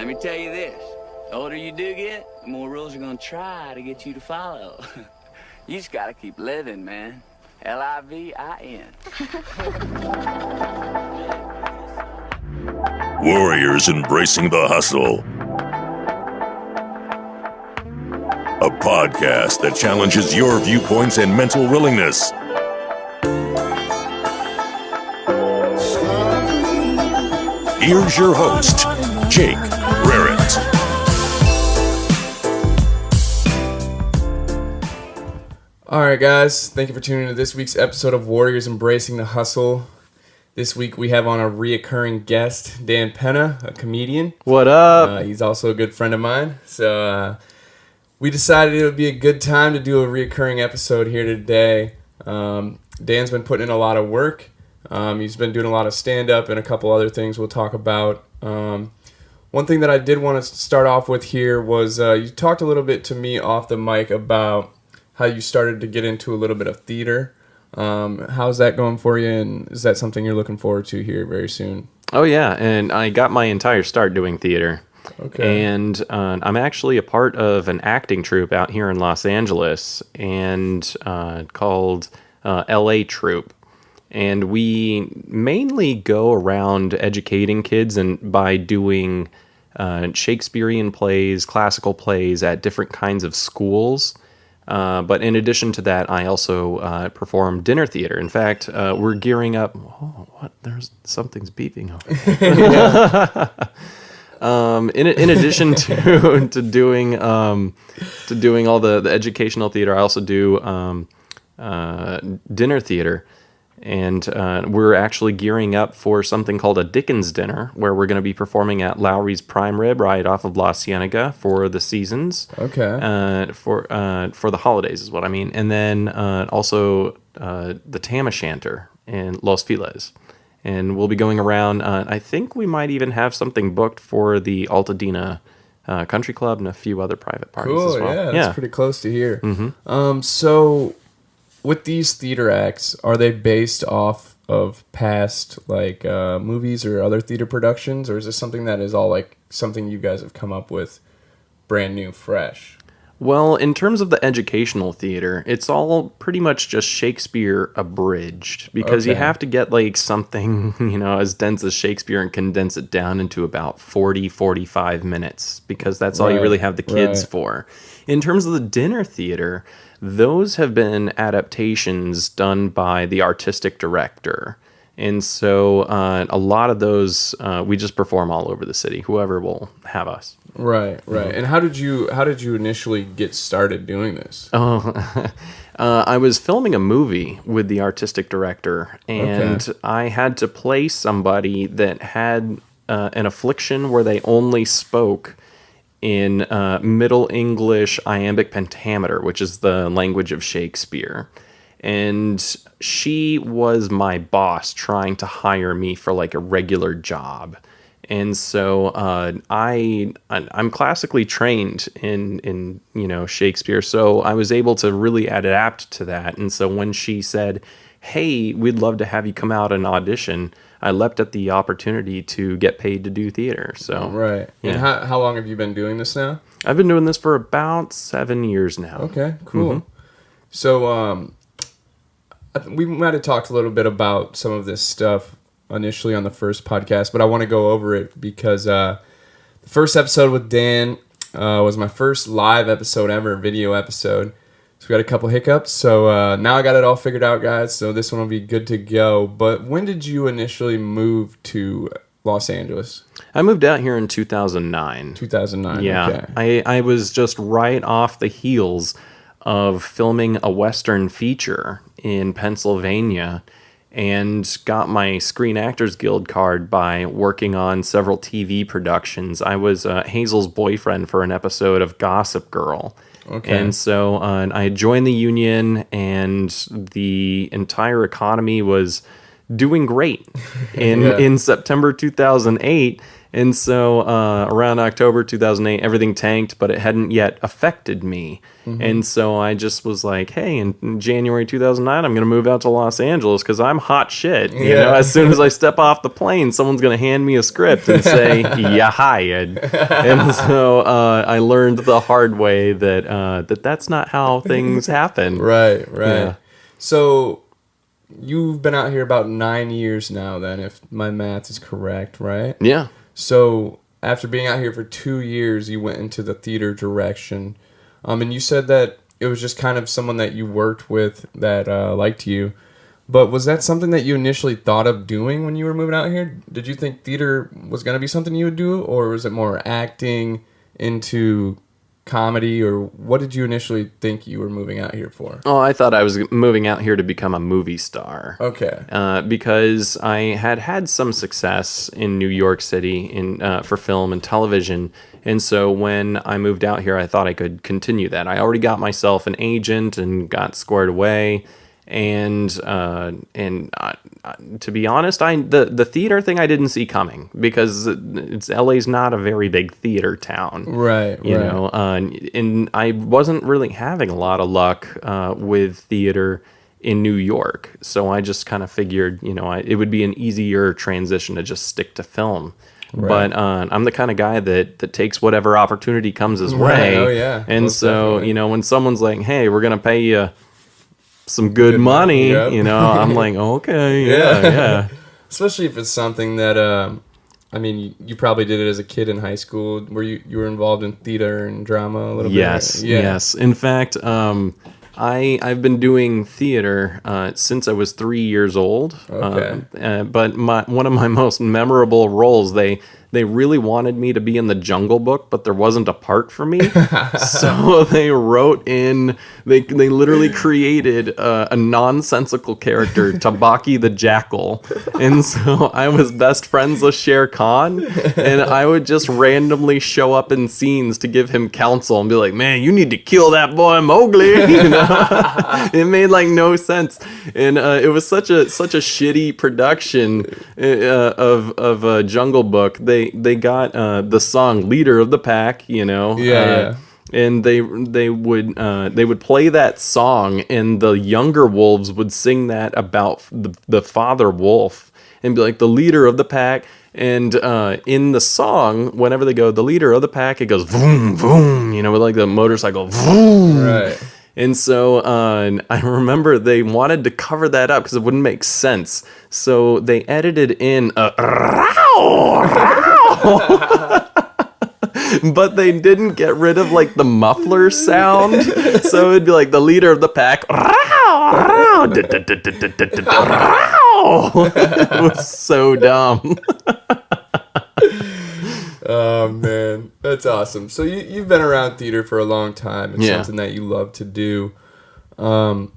Let me tell you this. The older you do get, the more rules are gonna try to get you to follow. You just gotta keep living, man. Livin. Warriors Embracing the Hustle. A podcast that challenges your viewpoints and mental willingness. Here's your host, Jake Rohret. Alright guys, thank you for tuning in to this week's episode of Warriors Embracing the Hustle. This week we have on a reoccurring guest, Dan Pena, a comedian. What up? He's also a good friend of mine. So we decided it would be a good time to do a reoccurring episode here today. Dan's been putting in a lot of work. He's been doing a lot of stand-up and a couple other things we'll talk about. One thing that I did want to start off with here was you talked a little bit to me off the mic about how you started to get into a little bit of theater. How's that going for you, and is that something you're looking forward to here very soon? Oh, yeah, and I got my entire start doing theater. Okay. And I'm actually a part of an acting troupe out here in Los Angeles and called LA Troupe. And we mainly go around educating kids and by doing Shakespearean plays, classical plays at different kinds of schools. But in addition to that, I also perform dinner theater. In fact, we're gearing up. Oh, what? Something's beeping over there. In addition to doing all the educational theater, I also do dinner theater. And we're actually gearing up for something called a Dickens dinner, where we're going to be performing at Lowry's Prime Rib right off of La Cienega for the seasons. Okay. For the holidays is what I mean. And then also the Tam O'Shanter in Los Feliz. And we'll be going around. I think we might even have something booked for the Altadena Country Club and a few other private parties as well. Yeah, that's pretty close to here. Mm-hmm. So with these theater acts, are they based off of past movies or other theater productions, or is this something that is all like something you guys have come up with brand new, fresh? Well, in terms of the educational theater, it's all pretty much just Shakespeare abridged, because you have to get like something, as dense as Shakespeare and condense it down into about 45 minutes, because that's all you really have the kids for. In terms of the dinner theater, those have been adaptations done by the artistic director. And so a lot of those, we just perform all over the city, whoever will have us. Right. And how did you initially get started doing this? I was filming a movie with the artistic director, and I had to play somebody that had an affliction where they only spoke in Middle English iambic pentameter, which is the language of Shakespeare. And she was my boss trying to hire me for like a regular job. And so I'm classically trained in Shakespeare, so I was able to really adapt to that. And so when she said, "Hey, we'd love to have you come out and audition," I leapt at the opportunity to get paid to do theater. So right. Yeah. And how long have you been doing this now? I've been doing this for about 7 years now. Okay, cool. So we might have talked a little bit about some of this stuff initially on the first podcast, but I want to go over it because the first episode with Dan was my first live episode ever, video episode. So we got a couple hiccups. So now I got it all figured out, guys. So this one will be good to go. But when did you initially move to Los Angeles? I moved out here in 2009. 2009, Yeah. okay. I was just right off the heels of filming a Western feature in Pennsylvania and got my Screen Actors Guild card by working on several TV productions. I was Hazel's boyfriend for an episode of Gossip Girl. Okay. And so I joined the union, and the entire economy was doing great in September 2008. And so around October 2008, everything tanked, but it hadn't yet affected me. And so I just was like, hey, in January 2009, I'm going to move out to Los Angeles because I'm hot shit. You know, as soon as I step off the plane, someone's going to hand me a script and say, yeah, hired. And so I learned the hard way that that's not how things happen. Right. Yeah. So you've been out here about 9 years now, then, if my math is correct, right? Yeah. So after being out here for 2 years, you went into the theater direction. And you said that it was just kind of someone that you worked with that liked you. But was that something that you initially thought of doing when you were moving out here? Did you think theater was going to be something you would do? Or was it more acting into comedy, or what did you initially think you were moving out here for? Oh, I thought I was moving out here to become a movie star. Okay. Because I had some success in New York City for film and television. And so when I moved out here, I thought I could continue that. I already got myself an agent and got squared away. And to be honest, the theater thing I didn't see coming because LA's not a very big theater town, Right. You know, and I wasn't really having a lot of luck with theater in New York, so I just kind of figured, you know, it would be an easier transition to just stick to film. Right. But I'm the kind of guy that takes whatever opportunity comes his way. Oh yeah. And Most so definitely. you know, when someone's like, "Hey, we're gonna pay you some good money," yep. you know, I'm like, okay, yeah. Especially if it's something that, I mean, you probably did it as a kid in high school, where you were involved in theater and drama a little bit. Yes. In fact, I've been doing theater since I was 3 years old. Okay. But one of my most memorable roles, they really wanted me to be in the Jungle Book, but there wasn't a part for me. So they wrote in, they literally created a nonsensical character, Tabaki the Jackal. And so I was best friends with Shere Khan, and I would just randomly show up in scenes to give him counsel and be like, man, you need to kill that boy Mowgli. You know? It made like no sense. And it was such a shitty production of Jungle Book. They got the song "Leader of the Pack," you know. Yeah. And they would play that song, and the younger wolves would sing that about the father wolf, and be like, the leader of the pack. And in the song, whenever they go, the leader of the pack, it goes boom, boom, you know, with like the motorcycle, boom. Right. And so I remember they wanted to cover that up because it wouldn't make sense. So they edited in a but they didn't get rid of like the muffler sound. So it'd be like the leader of the pack. It was so dumb. Oh man, that's awesome. So you've been around theater for a long time. It's something that you love to do. So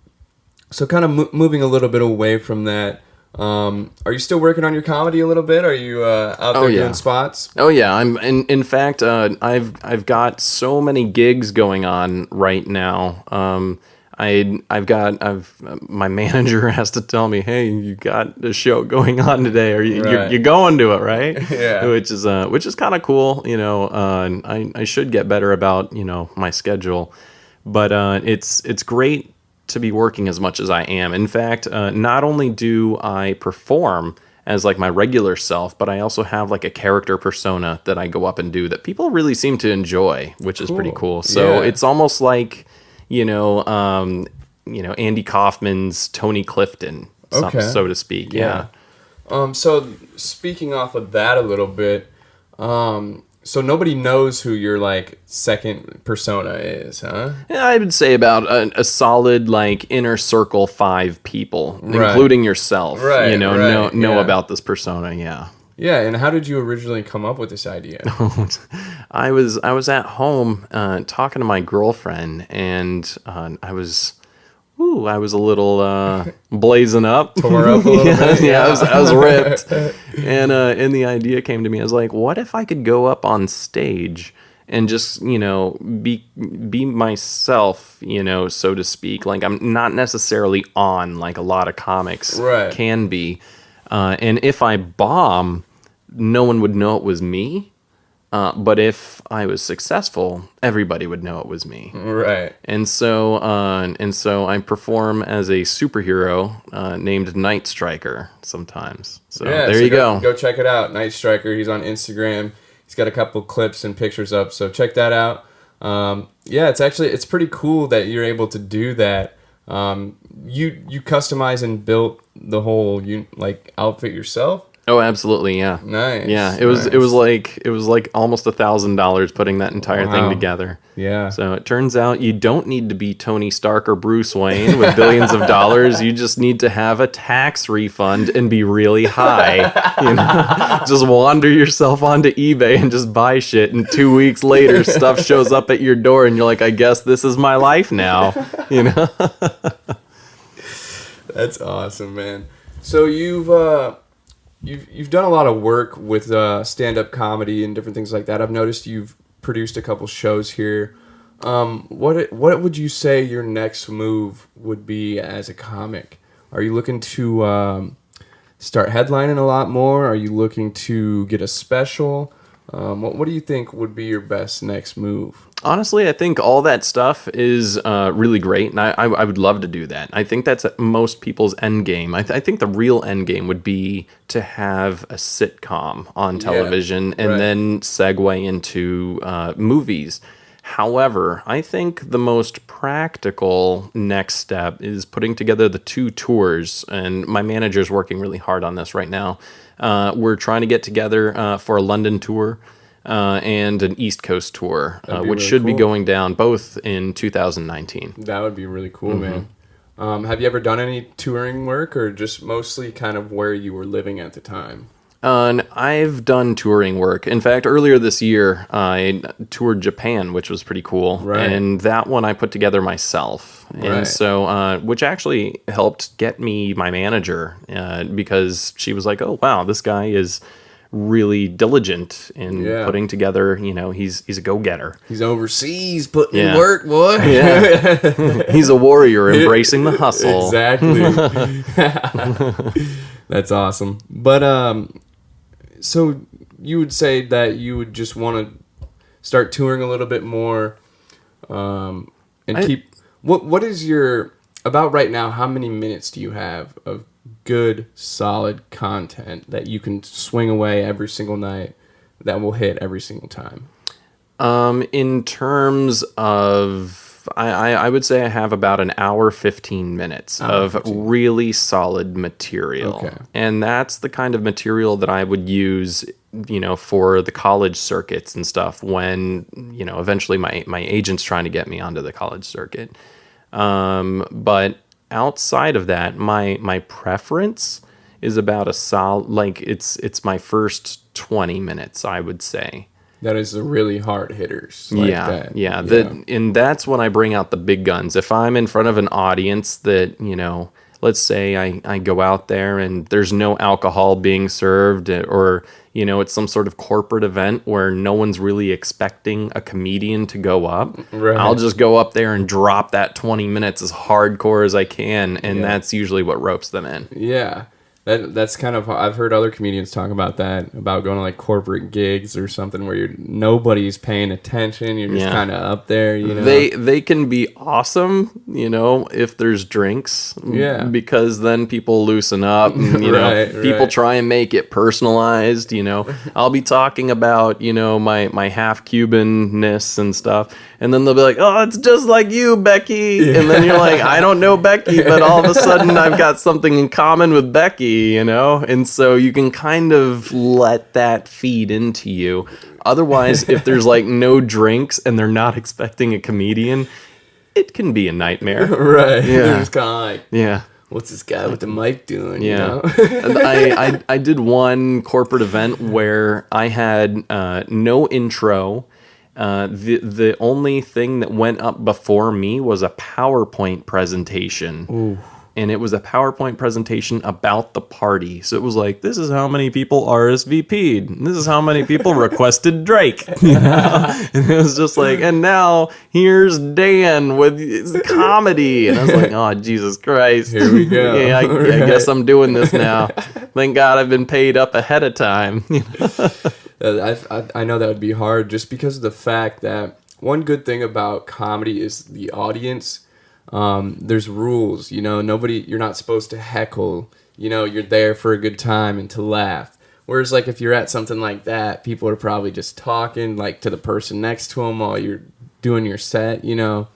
kind of moving a little bit away from that, are you still working on your comedy a little bit? Are you out there doing spots? Oh yeah, I'm. In fact, I've got so many gigs going on right now. My manager has to tell me, hey, you got a show going on today, or you're going to it, right? Yeah. Which is kind of cool, you know. I should get better about, you know, my schedule, but it's great to be working as much as I am. In fact, not only do I perform as like my regular self, but I also have like a character persona that I go up and do that people really seem to enjoy, which is pretty cool. So it's almost like, you know, Andy Kaufman's Tony Clifton, so to speak. Yeah. So speaking off of that a little bit, so nobody knows who your like second persona is, huh? Yeah, I would say about a solid like inner circle 5 people, including yourself. Right. You know about this persona. Yeah. Yeah, and how did you originally come up with this idea? I was at home talking to my girlfriend, and I was a little blazing up. Tore up a little bit. Yeah, I was ripped. And the idea came to me. I was like, what if I could go up on stage and just, you know, be myself, you know, so to speak. Like, I'm not necessarily on like a lot of comics can be. And if I bomb, no one would know it was me. But if I was successful, everybody would know it was me. Right. And so I perform as a superhero named Night Striker sometimes. So there you go. Go check it out. Night Striker. He's on Instagram. He's got a couple clips and pictures up. So check that out. It's pretty cool that you're able to do that. You customize and built the whole outfit yourself. Oh, absolutely, yeah. Nice. Yeah, it was like almost $1,000 putting that entire thing together. Yeah. So it turns out you don't need to be Tony Stark or Bruce Wayne with billions of dollars. You just need to have a tax refund and be really high. Just wander yourself onto eBay and just buy shit. And 2 weeks later, stuff shows up at your door, and you're like, I guess this is my life now. That's awesome, man. So You've done a lot of work with stand-up comedy and different things like that. I've noticed you've produced a couple shows here. What would you say your next move would be as a comic? Are you looking to start headlining a lot more? Are you looking to get a special? What do you think would be your best next move? Honestly, I think all that stuff is really great, and I would love to do that. I think that's most people's end game. I think the real end game would be to have a sitcom on television and then segue into movies. However, I think the most practical next step is putting together the 2 tours, and my manager's working really hard on this right now. We're trying to get together for a London tour. And an East Coast tour, which really should be going down both in 2019. That would be really cool, man. Have you ever done any touring work, or just mostly kind of where you were living at the time? I've done touring work. In fact, earlier this year, I toured Japan, which was pretty cool. Right. And that one I put together myself. Right. And so, which actually helped get me my manager, because she was like, oh, wow, this guy is really diligent in putting together, he's a go-getter. He's overseas putting in work, boy. Yeah. He's a warrior embracing the hustle. Exactly. That's awesome. But so you would say that you would just want to start touring a little bit more, and keep what is your about right now, how many minutes do you have of good, solid content that you can swing away every single night that will hit every single time? In terms of, I would say I have about an hour, 15 minutes of really solid material. Okay. And that's the kind of material that I would use, for the college circuits and stuff when, eventually my agent's trying to get me onto the college circuit. But outside of that, my preference is about a solid, it's my first 20 minutes, I would say. That is the really hard hitters. And that's when I bring out the big guns. If I'm in front of an audience that, let's say I go out there and there's no alcohol being served, or, it's some sort of corporate event where no one's really expecting a comedian to go up. Right. I'll just go up there and drop that 20 minutes as hardcore as I can, and that's usually what ropes them in. Yeah. That's kind of, I've heard other comedians talk about that, about going to like corporate gigs or something where nobody's paying attention. You're just kind of up there, They can be awesome, if there's drinks. Yeah. Because then people loosen up and, people try and make it personalized, I'll be talking about, my half Cubanness and stuff. And then they'll be like, oh, it's just like you, Becky. Yeah. And then you're like, I don't know Becky, but all of a sudden I've got something in common with Becky, And so you can kind of let that feed into you. Otherwise, if there's like no drinks and they're not expecting a comedian, it can be a nightmare. Right. Yeah. It's kind of like, yeah. What's this guy with the mic doing? Yeah. I did one corporate event where I had no intro. The only thing that went up before me was a PowerPoint presentation. Ooh. and it was a PowerPoint presentation about the party. So it was like, this is how many people RSVP'd. And this is how many people requested Drake. You know? And it was just like, and now here's Dan with his comedy. And I was like, oh, Jesus Christ. Here we go. Yeah, I guess I'm doing this now. Thank God I've been paid up ahead of time. I know that would be hard just because of the fact that one good thing about comedy is the audience. There's rules, you know, you're not supposed to heckle, you know, you're there for a good time and to laugh. Whereas like if you're at something like that, people are probably just talking like to the person next to them while you're doing your set, you know.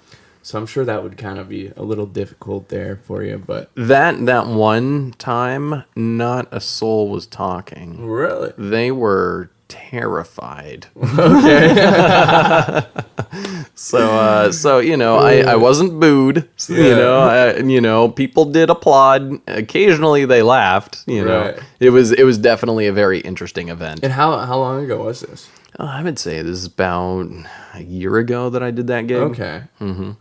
So I'm sure that would kind of be a little difficult there for you, but that one time, not a soul was talking. really, They were terrified. okay. So you know, I wasn't booed. Yeah. You know, people did applaud. Occasionally, they laughed. You know, Right. it was definitely a very interesting event. And how long ago was this? I would say this is about a year ago that I did that gig. Okay. Mm-hmm.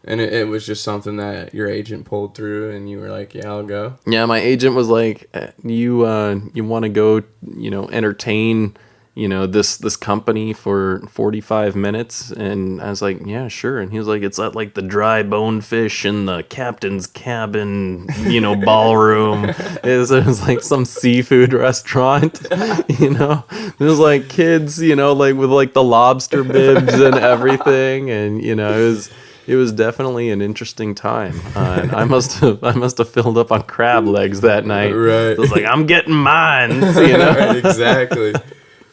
And it was just something that your agent pulled through, and you were like, "Yeah, I'll go." Yeah, my agent was like, "You want to go, you know, entertain, you know, this company for 45 minutes?" And I was like, "Yeah, sure." And he was like, "It's at like the Dry Bone Fish in the captain's cabin, you know, ballroom." It was like some seafood restaurant, you know. It was like kids, you know, like with like the lobster bibs and everything, and you know, it was definitely an interesting time. And I must have filled up on crab legs that night. Right. It was like, I'm getting mine, you know. Right, exactly.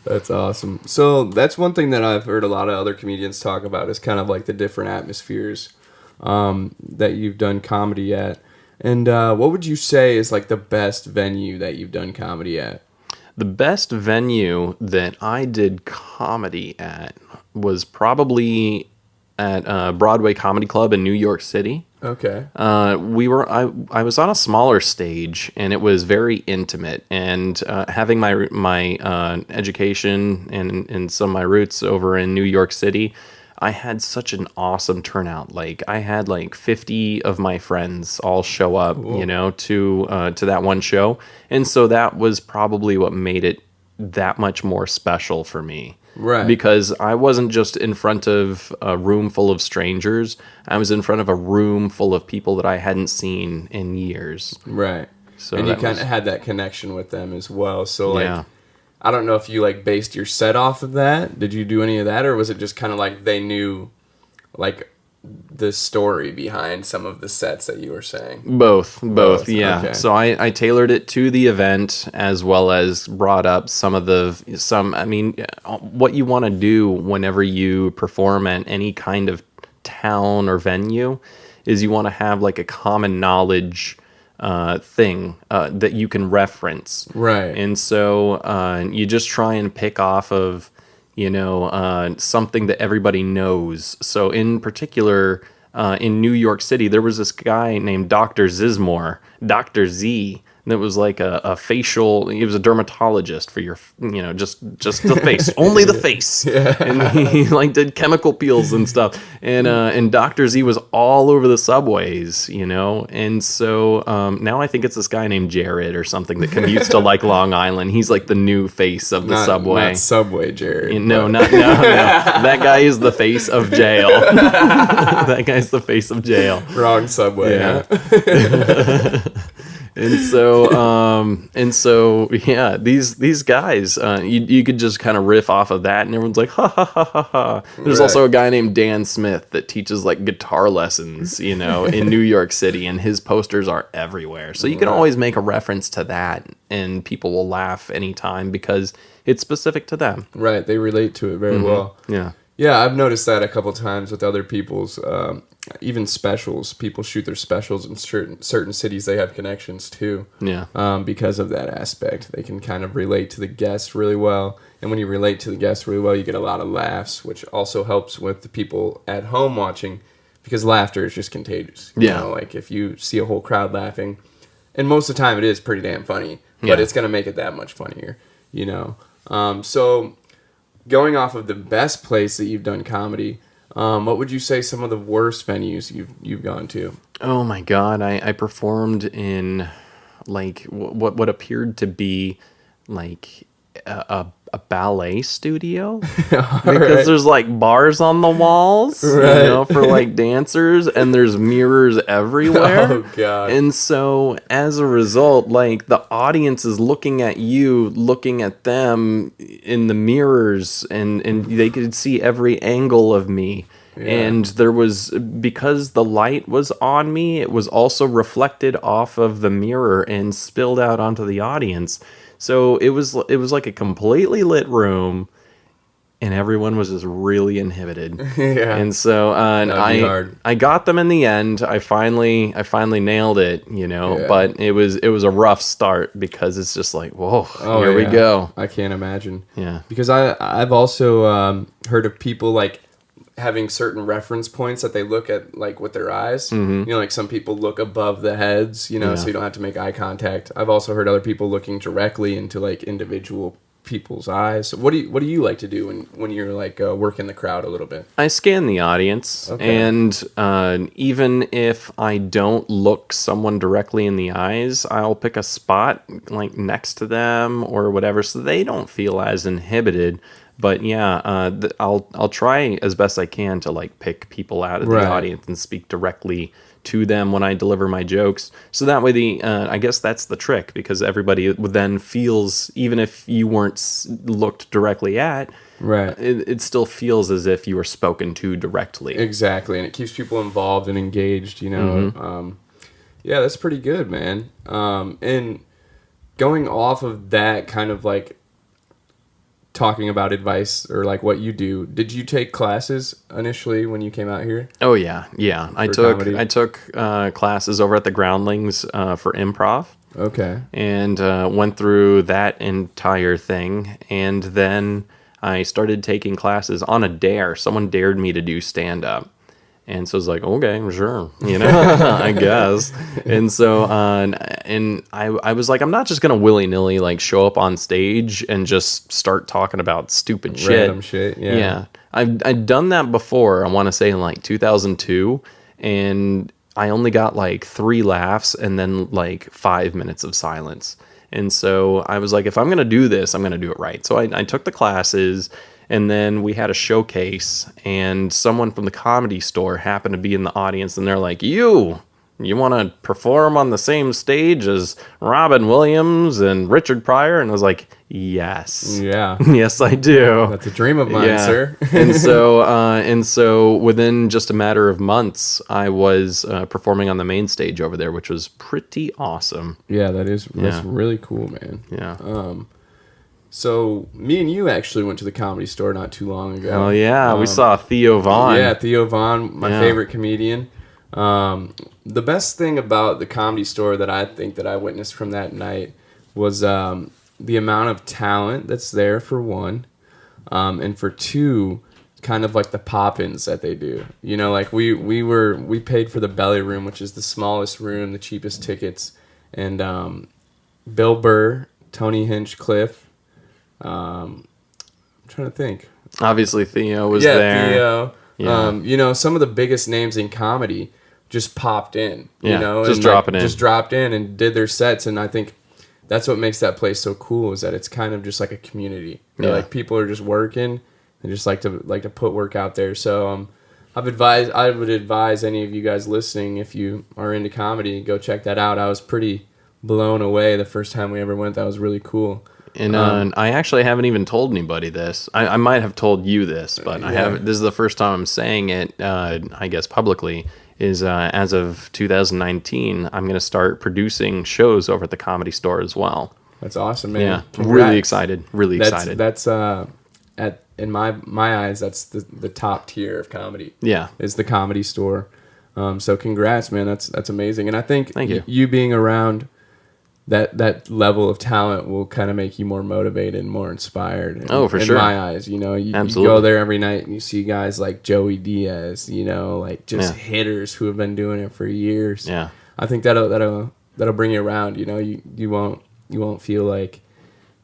That's awesome. So that's one thing that I've heard a lot of other comedians talk about is kind of like the different atmospheres that you've done comedy at. And what would you say is like the best venue that you've done comedy at? The best venue that I did comedy at was probably at Broadway Comedy Club in New York City. Okay. I was on a smaller stage, and it was very intimate. And having my education and some of my roots over in New York City, I had such an awesome turnout. Like I had like 50 of my friends all show up, Cool. you know, to that one show, and so that was probably what made it that much more special for me. Right. Because I wasn't just in front of a room full of strangers. I was in front of a room full of people that I hadn't seen in years. Right. So and you that kind was- of had that connection with them as well. So like, Yeah. I don't know if you like based your set off of that. Did you do any of that, or was it just kind of like they knew, like, the story behind some of the sets that you were saying? Both, yeah. Okay. So I tailored it to the event as well as brought up I mean, what you want to do whenever you perform at any kind of town or venue is you want to have like a common knowledge thing that you can reference. Right. And so you just try and pick off of, you know, something that everybody knows. So in particular, in New York City, there was this guy named Dr. Zizmore, Dr. Z, that was like a facial, he was a dermatologist for your, you know, just the face, only the face. Yeah. And he like did chemical peels and stuff. And Dr. Z was all over the subways, you know. And so now I think it's this guy named Jared or something that commutes to like Long Island. He's like the new face of the subway. Not Subway, Jared. No. That guy is the face of jail. That guy's the face of jail. Wrong Subway. Yeah. Huh? And so, yeah, these guys, you could just kind of riff off of that, and everyone's like, ha ha ha ha ha. There's Right. also a guy named Dan Smith that teaches like guitar lessons, you know, in New York City, and his posters are everywhere. So you can always make a reference to that, and people will laugh anytime because it's specific to them. Right. They relate to it very well. Yeah. Yeah, I've noticed that a couple times with other people's, even specials. People shoot their specials in certain cities they have connections to. Yeah. Because of that aspect. They can kind of relate to the guests really well. And when you relate to the guests really well, you get a lot of laughs, which also helps with the people at home watching, because laughter is just contagious. You know, like if you see a whole crowd laughing, and most of the time it is pretty damn funny, but it's going to make it that much funnier, you know. So going off of the best place that you've done comedy, What would you say some of the worst venues you've gone to? Oh my God, I performed in like what appeared to be like a ballet studio because there's like bars on the walls, for like dancers, and there's mirrors everywhere. Oh God. And so as a result, like the audience is looking at you, looking at them in the mirrors, and they could see every angle of me. Yeah. And there was, because the light was on me, it was also reflected off of the mirror and spilled out onto the audience. So it was like a completely lit room, and everyone was just really inhibited. Yeah. And so I got them in the end. I finally nailed it, Yeah. But it was a rough start because it's just like, whoa, here we go. I can't imagine. Yeah. Because I've also heard of people like having certain reference points that they look at like with their eyes. Mm-hmm. Like some people look above the heads, so you don't have to make eye contact. I've also heard other people looking directly into like individual people's eyes. So what do you like to do when you're like working the crowd a little bit? I scan the audience, and even if I don't look someone directly in the eyes, I'll pick a spot like next to them or whatever, so they don't feel as inhibited. But yeah, I'll try as best I can to like pick people out of the audience and speak directly to them when I deliver my jokes. So that way, I guess that's the trick, because everybody then feels, even if you weren't looked directly at, it still feels as if you were spoken to directly. Exactly, and it keeps people involved and engaged. Mm-hmm. Yeah, that's pretty good, man. And going off of that kind of like talking about advice or like what you do, did you take classes initially when you came out here? Oh yeah. I took classes over at the Groundlings for improv. Okay. And went through that entire thing, and then I started taking classes on a dare. Someone dared me to do stand up. And so I was like, okay, sure, I guess. And so, and I was like, I'm not just gonna willy nilly like show up on stage and just start talking about stupid shit. Random shit, yeah. Yeah, I've done that before. I want to say in like 2002, and I only got like 3 laughs and then like 5 minutes of silence. And so I was like, if I'm gonna do this, I'm gonna do it right. So I took the classes. And then we had a showcase, and someone from the Comedy Store happened to be in the audience, and they're like, you want to perform on the same stage as Robin Williams and Richard Pryor? And I was like, yes. Yeah. Yes, I do. That's a dream of mine, sir. and so within just a matter of months, I was performing on the main stage over there, which was pretty awesome. Yeah, that's really cool, man. Yeah. So me and you actually went to the Comedy Store not too long ago. Oh yeah, we saw Theo Von. Yeah, Theo Von, my favorite comedian. The best thing about the Comedy Store that I think that I witnessed from that night was the amount of talent that's there, for one, and for two, kind of like the pop-ins that they do. Like we paid for the belly room, which is the smallest room, the cheapest tickets, and Bill Burr, Tony Hinchcliffe. I'm trying to think. Obviously, Theo was there. Theo. Yeah. Some of the biggest names in comedy just popped in. Just dropped in and did their sets, and I think that's what makes that place so cool, is that it's kind of just like a community. Like people are just working and just like to put work out there. So I would advise any of you guys listening, if you are into comedy, go check that out. I was pretty blown away the first time we ever went. That was really cool. And I actually haven't even told anybody this. I might have told you this, but I haven't. This is the first time I'm saying it, I guess publicly, is as of 2019, I'm going to start producing shows over at the Comedy Store as well. That's awesome, man. Yeah, congrats. Really excited. Excited. That's in my eyes, that's the top tier of comedy. Yeah. Is the Comedy Store. So congrats, man. That's amazing. And I think Thank you. You being around that level of talent will kind of make you more motivated and more inspired. For sure. In my eyes, you go there every night and you see guys like Joey Diaz, like just hitters who have been doing it for years. Yeah. I think that'll bring you around. You won't feel like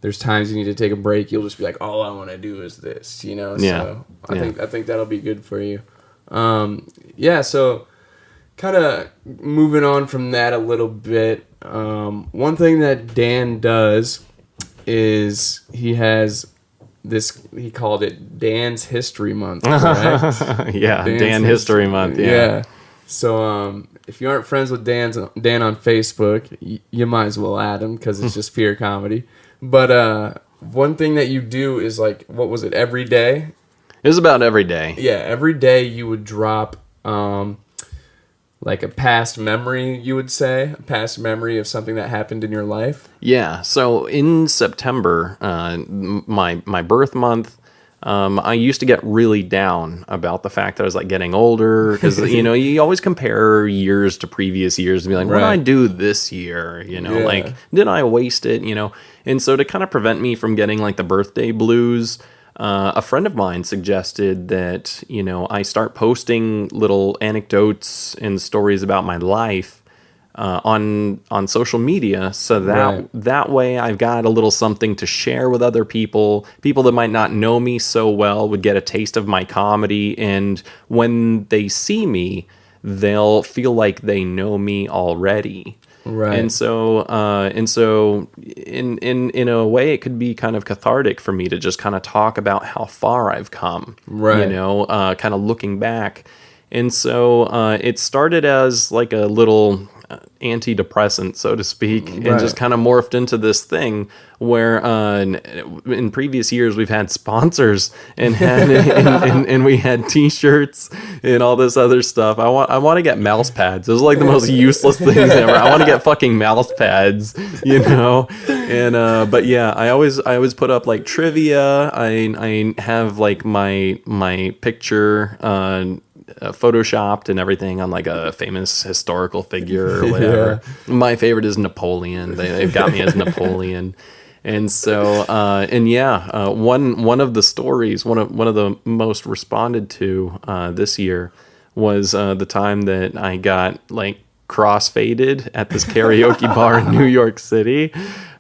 there's times you need to take a break. You'll just be like, all I want to do is this. So I think that'll be good for you. Yeah, so kind of moving on from that a little bit. One thing that Dan does is he has this, he called it Dan's History Month, correct? Yeah, Dan's Dan History Month, yeah. So if you aren't friends with Dan on Facebook, you might as well add him because it's just pure comedy. But one thing that you do is like, what was it, every day? It was about every day. Yeah, every day you would drop like a past memory, you would say, a past memory of something that happened in your life. Yeah, so in September, my birth month, I used to get really down about the fact that I was like getting older because, you always compare years to previous years and be like, what did I do this year? Like, did I waste it? And so to kind of prevent me from getting like the birthday blues, a friend of mine suggested that, I start posting little anecdotes and stories about my life on social media, so that way I've got a little something to share with other people. People that might not know me so well would get a taste of my comedy, and when they see me, they'll feel like they know me already. Right. And so in a way, it could be kind of cathartic for me to just kind of talk about how far I've come. Right. Kind of looking back. And so it started as like a little antidepressant, so to speak, and just kind of morphed into this thing where in previous years we've had sponsors and had and we had T-shirts and all this other stuff. I want to get mouse pads. It was like the most useless things ever. I want to get fucking mouse pads, And but yeah, I always put up like trivia. I have like my picture photoshopped and everything on like a famous historical figure or whatever. My favorite is Napoleon. They've got me as Napoleon. And so one of the stories, one of the most responded to this year was the time that I got like crossfaded at this karaoke bar in New York City.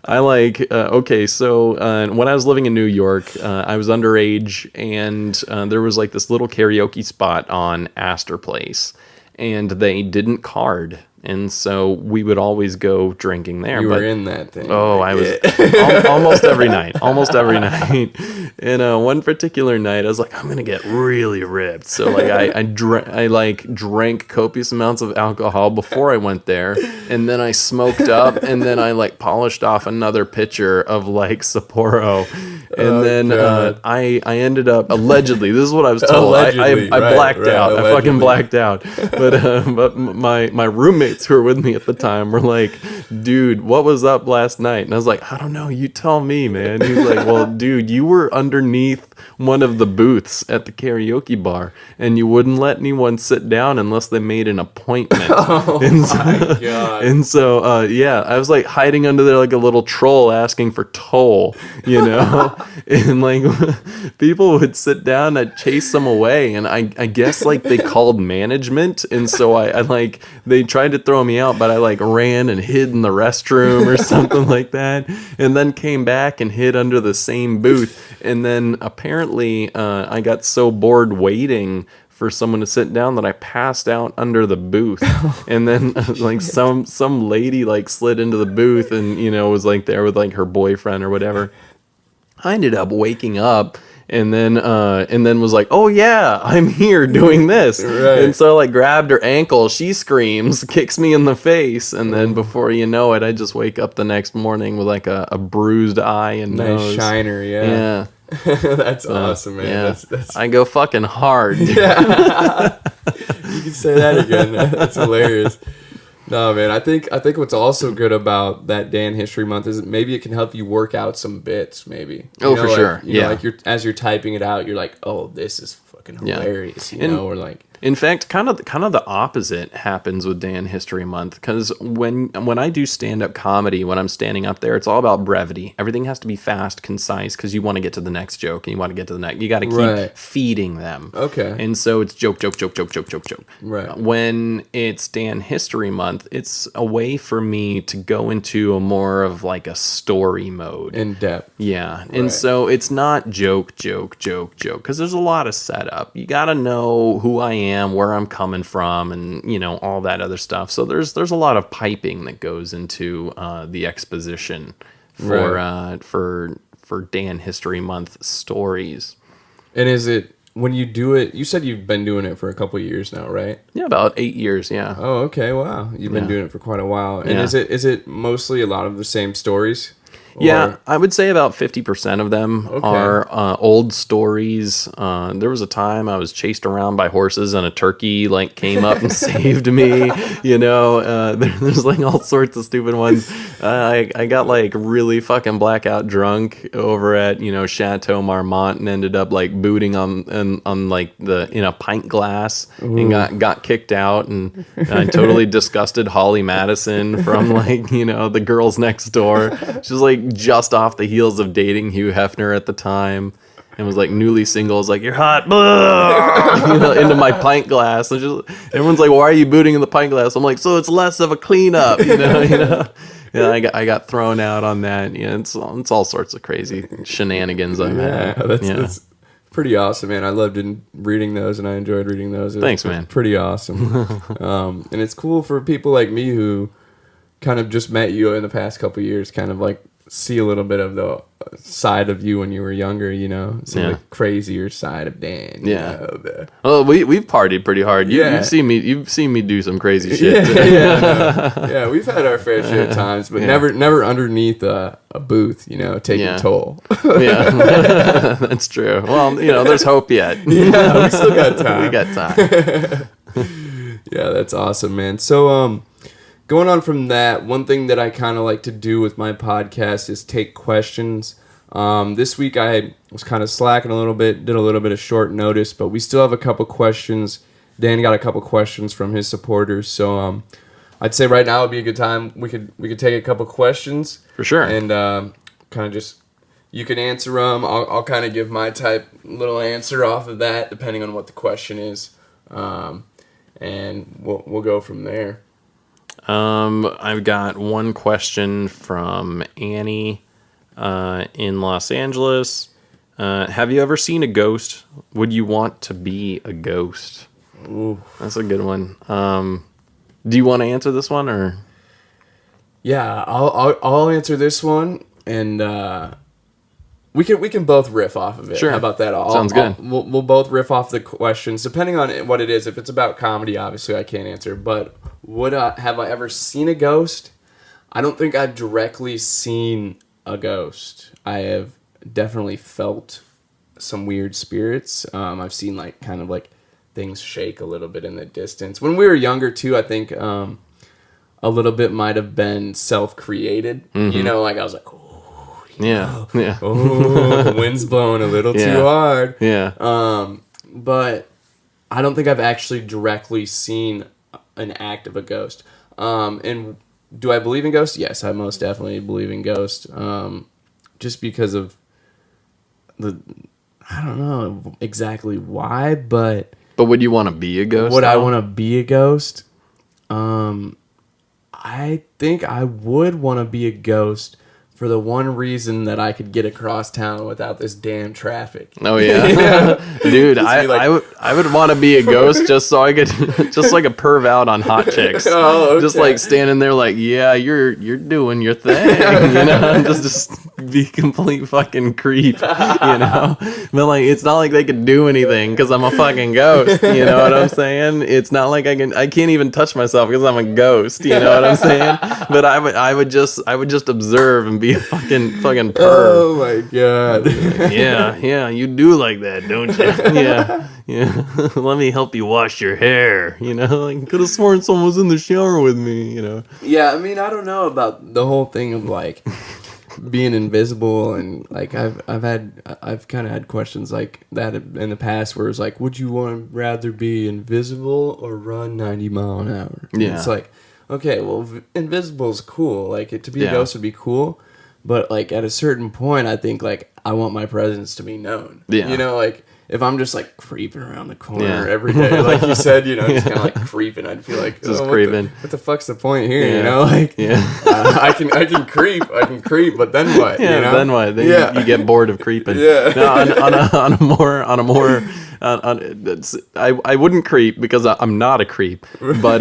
I when I was living in New York, I was underage, and there was like this little karaoke spot on Astor Place, and they didn't card. And so we would always go drinking there. You were in that thing. Oh, I was almost every night. And one particular night, I was like, I'm gonna get really ripped. So like I drank copious amounts of alcohol before I went there, and then I smoked up, and then I like polished off another pitcher of like Sapporo, and I ended up allegedly. This is what I was told. I blacked out. Allegedly. I fucking blacked out. But my roommate who were with me at the time were like, dude, what was up last night? And I was like, I don't know, you tell me, man. He's like, well, dude, you were underneath one of the booths at the karaoke bar, and you wouldn't let anyone sit down unless they made an appointment. My God. And so I was like hiding under there like a little troll asking for toll, and like people would sit down, I'd chase them away, and I guess like they called management, and so I like they tried to throw me out, but I like ran and hid in the restroom or something like that, and then came back and hid under the same booth. And then apparently I got so bored waiting for someone to sit down that I passed out under the booth. And then like some lady like slid into the booth and was like there with like her boyfriend or whatever. I ended up waking up and then was like, oh yeah, I'm here doing this. Right. And so I like grabbed her ankle, she screams, kicks me in the face, and then before you know it, I just wake up the next morning with like a bruised eye and nose. Shiner, yeah. That's awesome, man. Yeah. That's... I go fucking hard. Yeah. You can say that again. That's hilarious. No, man, I think what's also good about that Dan History Month is maybe it can help you work out some bits, maybe. For sure. Like as you're typing it out, you're like, oh, this is fucking hilarious, or like. In fact, kind of the opposite happens with Dan History Month, because when I do stand-up comedy, when I'm standing up there, it's all about brevity. Everything has to be fast, concise, because you want to get to the next joke, and you want to get to the next. You got to keep feeding them. Okay. And so it's joke. Right. When it's Dan History Month, it's a way for me to go into a more of like a story mode. In depth. Yeah. And so it's not joke, because there's a lot of setup. You got to know who I am am, where I'm coming from, and all that other stuff. So there's a lot of piping that goes into the exposition for Dan History Month stories. And is it, when you do it, you said you've been doing it for a couple of years now, right? Yeah, about 8 years. Yeah. Oh, okay. Wow, you've been doing it for quite a while. And Yeah. is it mostly a lot of the same stories? Yeah, I would say about 50% of them Okay. are old stories. There was a time I was chased around by horses and a turkey came up and saved me. There's all sorts of stupid ones. I got really fucking blackout drunk over at Chateau Marmont and ended up booting on the in a pint glass and got kicked out, and I totally disgusted Holly Madison from the girls next door. She was just off the heels of dating Hugh Hefner at the time, and was newly single. Was you're hot, into my pint glass. And everyone's why are you booting in the pint glass? I'm so it's less of a cleanup, Yeah, I got thrown out on that. Yeah, it's all sorts of crazy shenanigans I've had. That's pretty awesome, man. I loved reading those, and I enjoyed reading those. Thanks, man. Pretty awesome. And it's cool for people like me who kind of just met you in the past couple of years, kind of see a little bit of the side of you when you were younger, the crazier side of Dan. Well, we've partied pretty hard. You've seen me do some crazy shit. Yeah, we've had our fair share of times, but never underneath a booth, taking toll. Yeah, that's true. Well, there's hope yet. Yeah, we still got time. We got time. Yeah, that's awesome, man. So, going on from that, one thing that I kind of like to do with my podcast is take questions. This week I was kind of slacking a little bit, did a little bit of short notice, but we still have a couple questions. Dan got a couple questions from his supporters, so I'd say right now would be a good time. We could take a couple questions For sure. and kind of just, you can answer them. I'll kind of give my type little answer off of that, depending on what the question is, and we'll go from there. I've got one question from Annie in Los Angeles. Have you ever seen a ghost? Would you want to be a ghost? Ooh. That's a good one. Do you want to answer this one, or? Yeah, I'll answer this one, and we can both riff off of it. Sure. How about that? Sounds good. We'll both riff off the questions, depending on what it is. If it's about comedy, obviously I can't answer. But have I ever seen a ghost? I don't think I've directly seen a ghost. I have definitely felt some weird spirits. I've seen things shake a little bit in the distance. When we were younger too, I think a little bit might have been self-created. Mm-hmm. I was Yeah. oh, the wind's blowing a little too hard. Yeah. But I don't think I've actually directly seen an act of a ghost. And do I believe in ghosts? Yes, I most definitely believe in ghosts. Just because of I don't know exactly why, but would you want to be a ghost? Would I want to be a ghost? I think I would want to be a ghost for the one reason that I could get across town without this damn traffic. Oh yeah, dude, I would want to be a ghost just so I could just a perv out on hot chicks. Oh, okay. Just standing there yeah, you're doing your thing, just be complete fucking creep, But it's not like they could do anything because I'm a fucking ghost. You know what I'm saying? It's not like I can't even touch myself because I'm a ghost. You know what I'm saying? But I would just observe and be a fucking perv. Oh my god. Yeah, you do like that, don't you? Yeah. Let me help you wash your hair. I could have sworn someone was in the shower with me. Yeah, I mean, I don't know about the whole thing of being invisible, and I've kind of had questions like that in the past where it's would you rather be invisible or run 90 mile an hour? And Yeah. it's okay, well, invisible is cool. To be a ghost would be cool. But at a certain point, I think I want my presence to be known. Yeah. if I'm just like creeping around the corner every day, like you said, you know, just kind of like creeping, I'd feel like, just creeping. What the fuck's the point here? You know, like I can creep, but then what? Yeah, you know? then what? Then you get bored of creeping. Yeah. No, on a more I wouldn't creep because I'm not a creep, but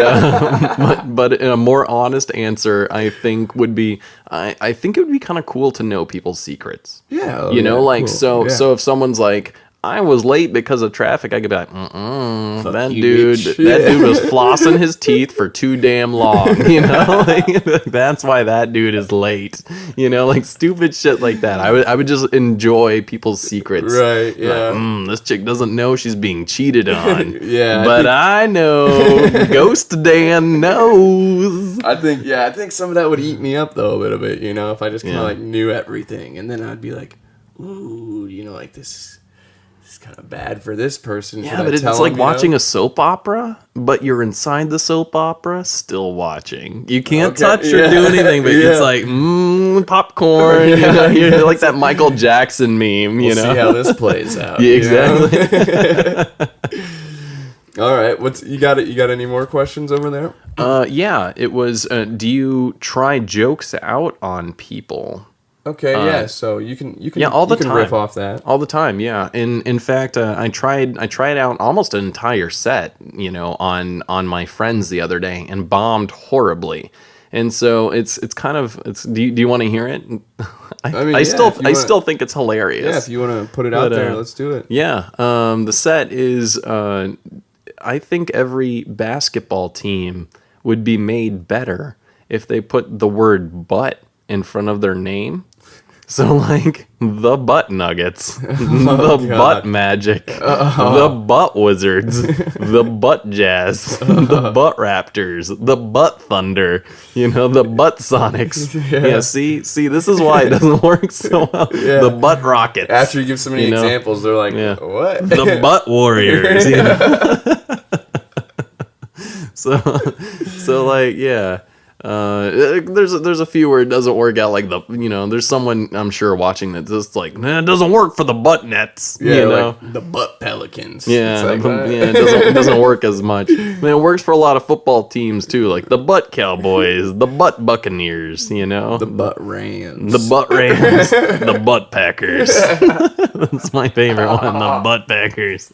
but in a more honest answer, I think would be I think it would be kind of cool to know people's secrets. Yeah, you know, like cool. so if someone's like, I was late because of traffic, I could be like, that you, dude bitch. that dude was flossing his teeth for too damn long, you know? Like, that's why that dude is late. You know, like stupid shit like that. I would just enjoy people's secrets. Right, yeah. Like, this chick doesn't know she's being cheated on. Yeah. But I know Ghost Dan knows. I think some of that would eat me up though a little bit, you know, if I just kind of like knew everything, and then I'd be like, ooh, you know, like this is kind of bad for this person. Yeah, but it's like watching a soap opera, but you're inside the soap opera still watching. You can't touch or do anything, but it's like popcorn. You know, you're like that Michael Jackson meme. You know, see how this plays out. Yeah, exactly. All right, you got it? You got any more questions over there? Yeah, it was. Do you try jokes out on people? Okay, yeah. So you can all the time. riff off that all the time. Yeah. In fact, I tried out almost an entire set, you know, on my friends the other day and bombed horribly. And so it's kind of do you want to hear it? I still think it's hilarious. Yeah, if you want to put it out there, let's do it. Yeah. The set is I think every basketball team would be made better if they put the word butt in front of their name. So like the Butt Nuggets, the Butt Magic, the Butt Wizards, the Butt Jazz, the Butt Raptors, the Butt Thunder, you know, the Butt Sonics. Yeah, see, this is why it doesn't work so well. Yeah. The Butt Rockets. After you give so many examples, they're like, what? The Butt Warriors. You know? So like, yeah. There's a few where it doesn't work out, like there's someone I'm sure watching that just like, it doesn't work for the butt nets, yeah, you know, like the butt pelicans. Yeah, like it doesn't work as much. I mean, it works for a lot of football teams too, like the butt Cowboys, the butt Buccaneers, you know, the butt Rams, the butt Packers. That's my favorite one, the butt Packers.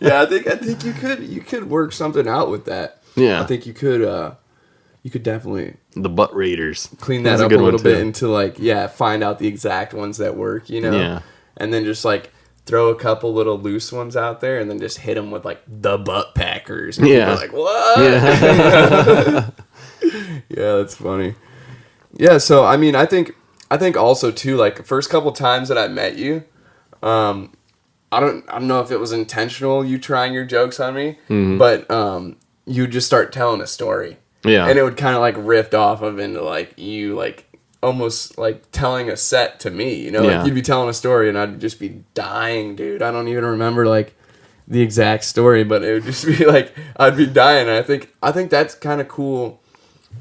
Yeah, I think you could work something out with that. Yeah, I think you could. You could definitely the Butt Raiders clean that up a little bit into like find out the exact ones that work, you know, and then just like throw a couple little loose ones out there, and then just hit them with like the Butt Packers. And people are like, what? Yeah. Yeah, that's funny. Yeah, so I mean, I think also too, like the first couple times that I met you, I don't know if it was intentional you trying your jokes on me, but you just start telling a story. Yeah. And it would kind of like rift off of into like you like almost like telling a set to me, you know, like you'd be telling a story and I'd just be dying, dude. I don't even remember like the exact story, but it would just be like I'd be dying. And I think that's kind of cool.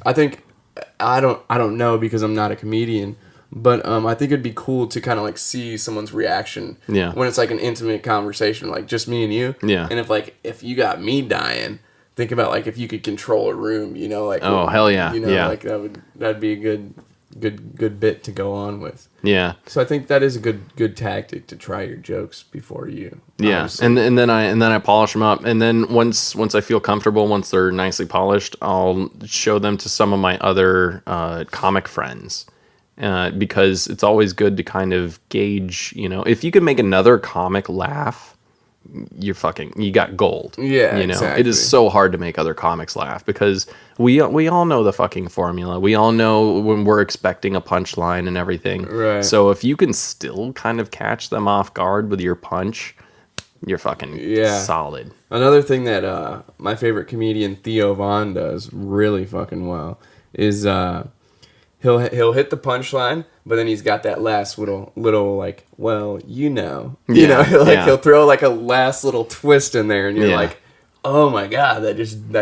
I don't know because I'm not a comedian, but I think it'd be cool to kind of like see someone's reaction when it's like an intimate conversation, like just me and you. Yeah. And if you got me dying, think about like if you could control a room, you know, like hell yeah, you know, like that'd be a good bit to go on with. Yeah. So I think that is a good tactic to try your jokes before you. Yeah, honestly. and then I polish them up, and then once I feel comfortable, once they're nicely polished, I'll show them to some of my other comic friends. Because it's always good to kind of gauge, you know, if you can make another comic laugh, you got gold. Yeah, you know, exactly. It is so hard to make other comics laugh because we all know the fucking formula. We all know when we're expecting a punchline and everything. Right. So if you can still kind of catch them off guard with your punch, you're fucking solid. Another thing that my favorite comedian Theo Von does really fucking well is he'll hit the punchline, but then he's got that last little like, well, you know, he'll throw like a last little twist in there, and you're like, oh my god, that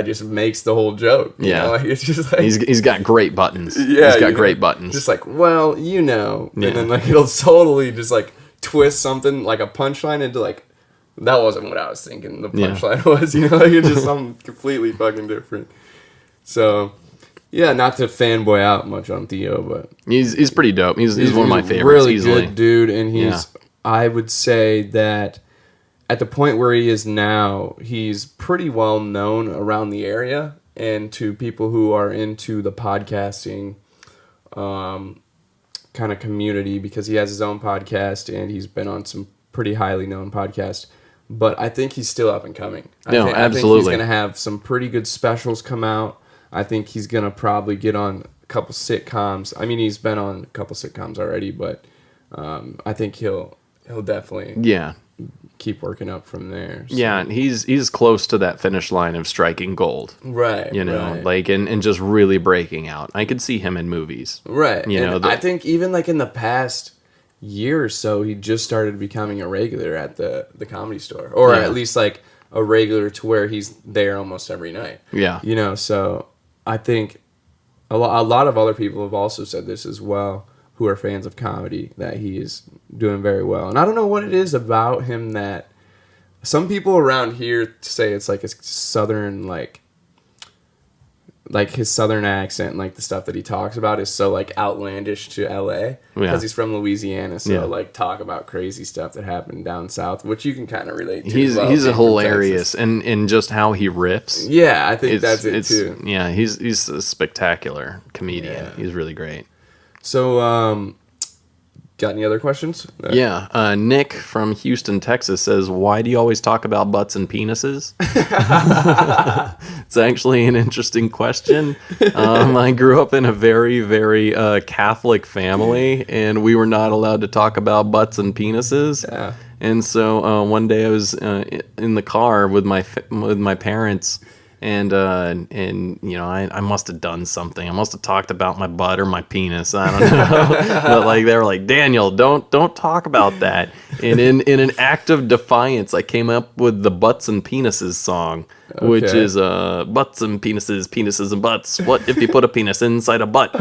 just makes the whole joke. You know? Like, it's just like he's got great buttons. Yeah, he's got great buttons. Just like, well, you know, and then like it'll totally just like twist something like a punchline into like That wasn't what I was thinking the punchline was, you know, like it's just something completely fucking different. So, yeah, not to fanboy out much on Theo, but... He's pretty dope. He's one of my favorites, really easily. Good dude, and I would say that at the point where he is now, he's pretty well known around the area and to people who are into the podcasting kind of community, because he has his own podcast and he's been on some pretty highly known podcasts. But I think he's still up and coming. Absolutely. I think he's going to have some pretty good specials come out. I think he's going to probably get on a couple sitcoms. I mean, he's been on a couple sitcoms already, but I think he'll definitely keep working up from there. So. Yeah, he's close to that finish line of striking gold. Right. You know, like and just really breaking out. I could see him in movies. Right. You know, I think even like in the past year or so, he just started becoming a regular at the Comedy Store, or at least like a regular to where he's there almost every night. Yeah. You know, so I think a lot of other people have also said this as well, who are fans of comedy, that he is doing very well. And I don't know what it is about him that some people around here say it's like a southern, like his southern accent and like the stuff that he talks about is so like outlandish to LA because he's from Louisiana. So like talk about crazy stuff that happened down south, which you can kind of relate to. He's hilarious and just how he riffs. Yeah, I think that's it too. Yeah, he's a spectacular comedian. Yeah. He's really great. So, got any other questions? Yeah. Nick from Houston, Texas says, why do you always talk about butts and penises? It's actually an interesting question. I grew up in a very, very Catholic family, and we were not allowed to talk about butts and penises. Yeah. And so one day I was in the car with my parents, and you know, I must have done something. I must have talked about my butt or my penis. I don't know. But like they were like, Daniel, don't talk about that. And in an act of defiance, I came up with the Butts and Penises song, which is butts and penises, penises and butts. What if you put a penis inside a butt?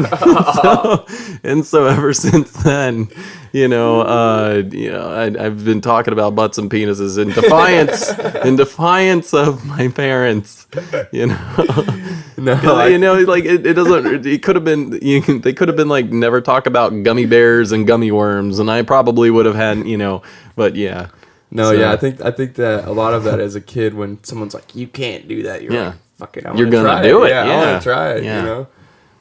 So ever since then, I've been talking about butts and penises in defiance of my parents. It doesn't. It could have been. They could have been like, never talk about gummy bears and gummy worms, and I probably would have had, But yeah. No, yeah, I think that a lot of that as a kid, when someone's like, "You can't do that," you're like, "Fuck it, you're gonna do it." Yeah, I want to try it. Yeah.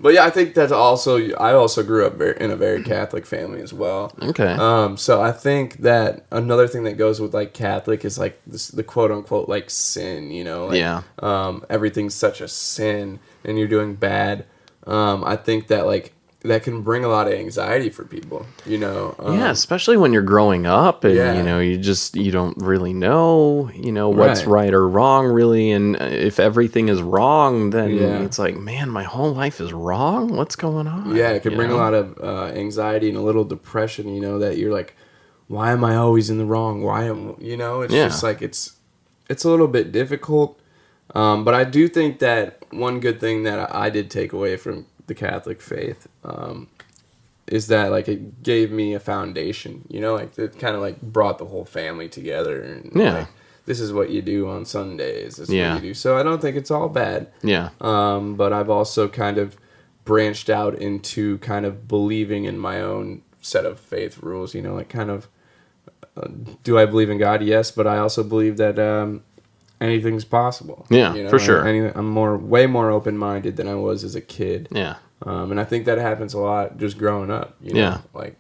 But yeah, I think that's also. I also grew up in a very Catholic family as well. Okay. So I think that another thing that goes with like Catholic is like the quote unquote like sin. Everything's such a sin, and you're doing bad. I think that like that can bring a lot of anxiety for people. Especially when you're growing up and you don't really know what's right or wrong really, and if everything is wrong, then it's like, man, my whole life is wrong. What's going on? Yeah, it can bring a lot of anxiety and a little depression. That you're like, why am I always in the wrong? Why am It's just like it's a little bit difficult. But I do think that one good thing that I did take away from the Catholic faith is that like it gave me a foundation, like it kind of like brought the whole family together, and like, this is what you do on Sundays, this is what you do. So I don't think it's all bad. But I've also kind of branched out into kind of believing in my own set of faith rules, like kind of do I believe in God? Yes, but I also believe that anything's possible. For sure. I'm way more open-minded than I was as a kid. And I think that happens a lot just growing up. Like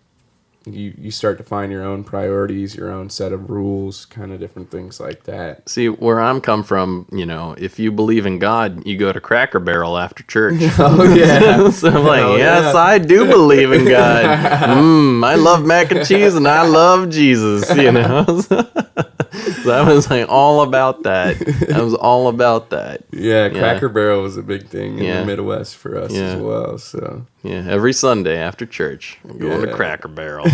you start to find your own priorities, your own set of rules, kind of different things like that. See, where I'm come from, if you believe in God, you go to Cracker Barrel after church. Oh yeah. So I'm like, yes, I do believe in God. I love mac and cheese and I love Jesus. So I was like all about that. I was all about that. Yeah, Cracker Barrel was a big thing in the Midwest for us as well. So every Sunday after church, I'm going to Cracker Barrel.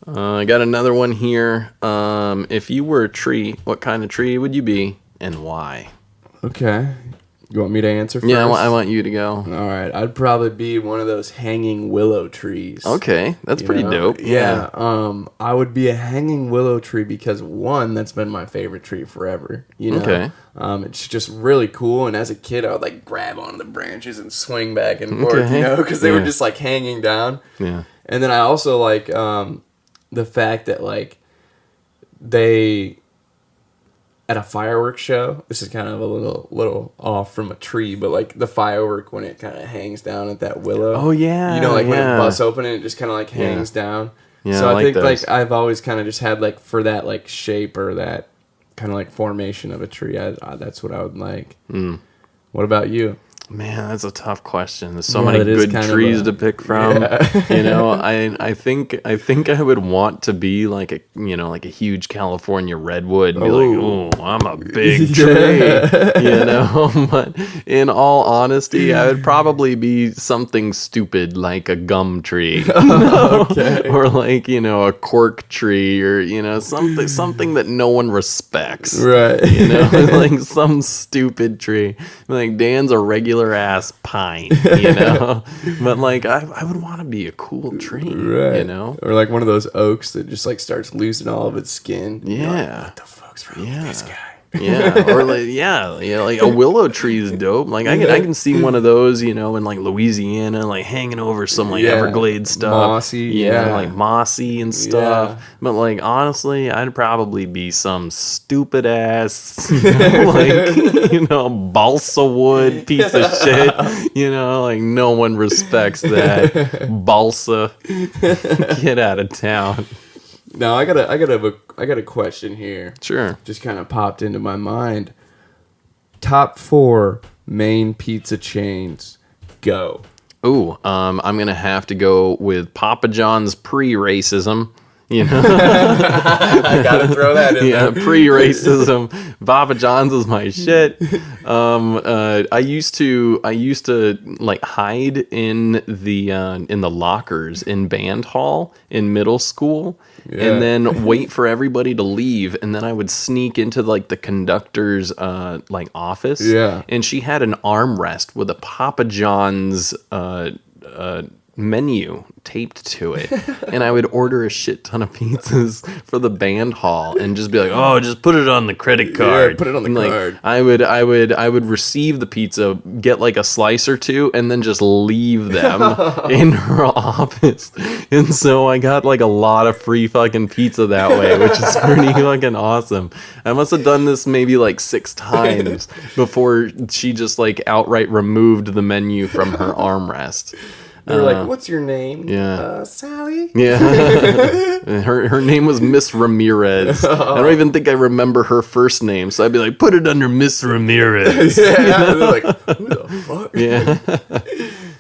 I got another one here. If you were a tree, what kind of tree would you be and why? Okay. You want me to answer first? Yeah, I want you to go. All right, I'd probably be one of those hanging willow trees. Okay, that's pretty dope. Yeah. I would be a hanging willow tree because one, that's been my favorite tree forever. Okay. It's just really cool. And as a kid, I would like grab onto the branches and swing back and forth, because they were just like hanging down. Yeah. And then I also like the fact that like they. At a fireworks show, this is kind of a little off from a tree, but like the firework when it kind of hangs down at that willow. Oh yeah, like when it busts open and it just kind of like hangs down. Yeah, so I think those. like I've always kind of just had like for that like shape or that kind of like formation of a tree. That's what I would like. What about you? Man, that's a tough question. There's so many good trees to pick from. Yeah. I think I would want to be like a huge California redwood and be like, oh, I'm a big tree, But in all honesty, I would probably be something stupid like a gum tree, or like a cork tree, or something that no one respects, right? Like some stupid tree. Like Dan's a regular ass pine, but like I would want to be a cool tree, right? Or like one of those oaks that just like starts losing all of its skin. Yeah. What the fuck's wrong with this guy? Yeah, or like a willow tree is dope. Like I can see one of those, in like Louisiana, like hanging over some like Everglades stuff, mossy, like mossy and stuff. Yeah. But like honestly, I'd probably be some stupid ass, balsa wood piece of shit. Like no one respects that balsa. Get out of town. Now I got a question here. Sure. Just kind of popped into my mind. Top 4 main pizza chains. Go. Ooh, I'm gonna have to go with Papa John's pre-racism. I gotta throw that in there. Pre-racism. Papa John's is my shit. I used to like hide in the lockers in band hall in middle school, and then wait for everybody to leave, and then I would sneak into like the conductor's like office. Yeah. And she had an armrest with a Papa John's menu taped to it, and I would order a shit ton of pizzas for the band hall and just be like, oh, just put it on the credit card. Yeah, put it on the card. I would receive the pizza, get like a slice or two, and then just leave them in her office. And so I got like a lot of free fucking pizza that way, which is pretty fucking awesome. I must have done this maybe like 6 times before she just like outright removed the menu from her armrest. They were like, what's your name? Yeah. Sally? Yeah. her name was Miss Ramirez. I don't even think I remember her first name, so I'd be like, put it under Miss Ramirez. Yeah. They're like, who the fuck? Yeah.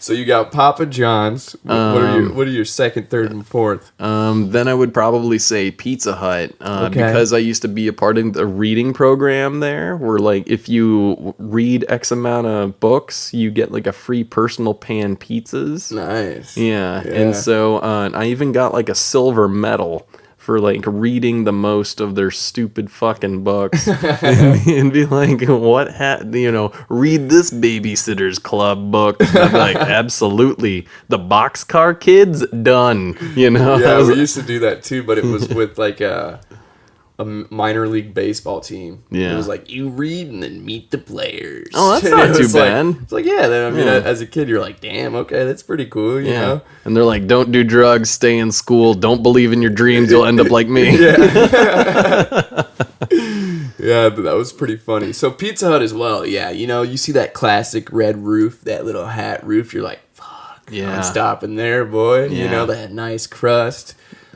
So you got Papa John's. What are your second, third, and fourth? Then I would probably say Pizza Hut, because I used to be a part of the reading program there, where like if you read X amount of books, you get like a free personal pan pizzas. Nice. Yeah. And so I even got like a silver medal for like reading the most of their stupid fucking books, and be like, read this Babysitter's Club book. And I'd be like, absolutely, the Boxcar Kids, done. Yeah, we used to do that too, but it was with like a minor league baseball team. Yeah. It was like, you read and then meet the players. Oh, that's not too bad. It's like, yeah, then, I mean, as a kid, you're like, damn, okay, that's pretty cool, you know? And they're like, don't do drugs, stay in school, don't believe in your dreams, you'll end up like me. Yeah. Yeah, that was pretty funny. So Pizza Hut as well, yeah, you see that classic red roof, that little hat roof, you're like, fuck, I'm stopping there, boy. Yeah. That nice crust.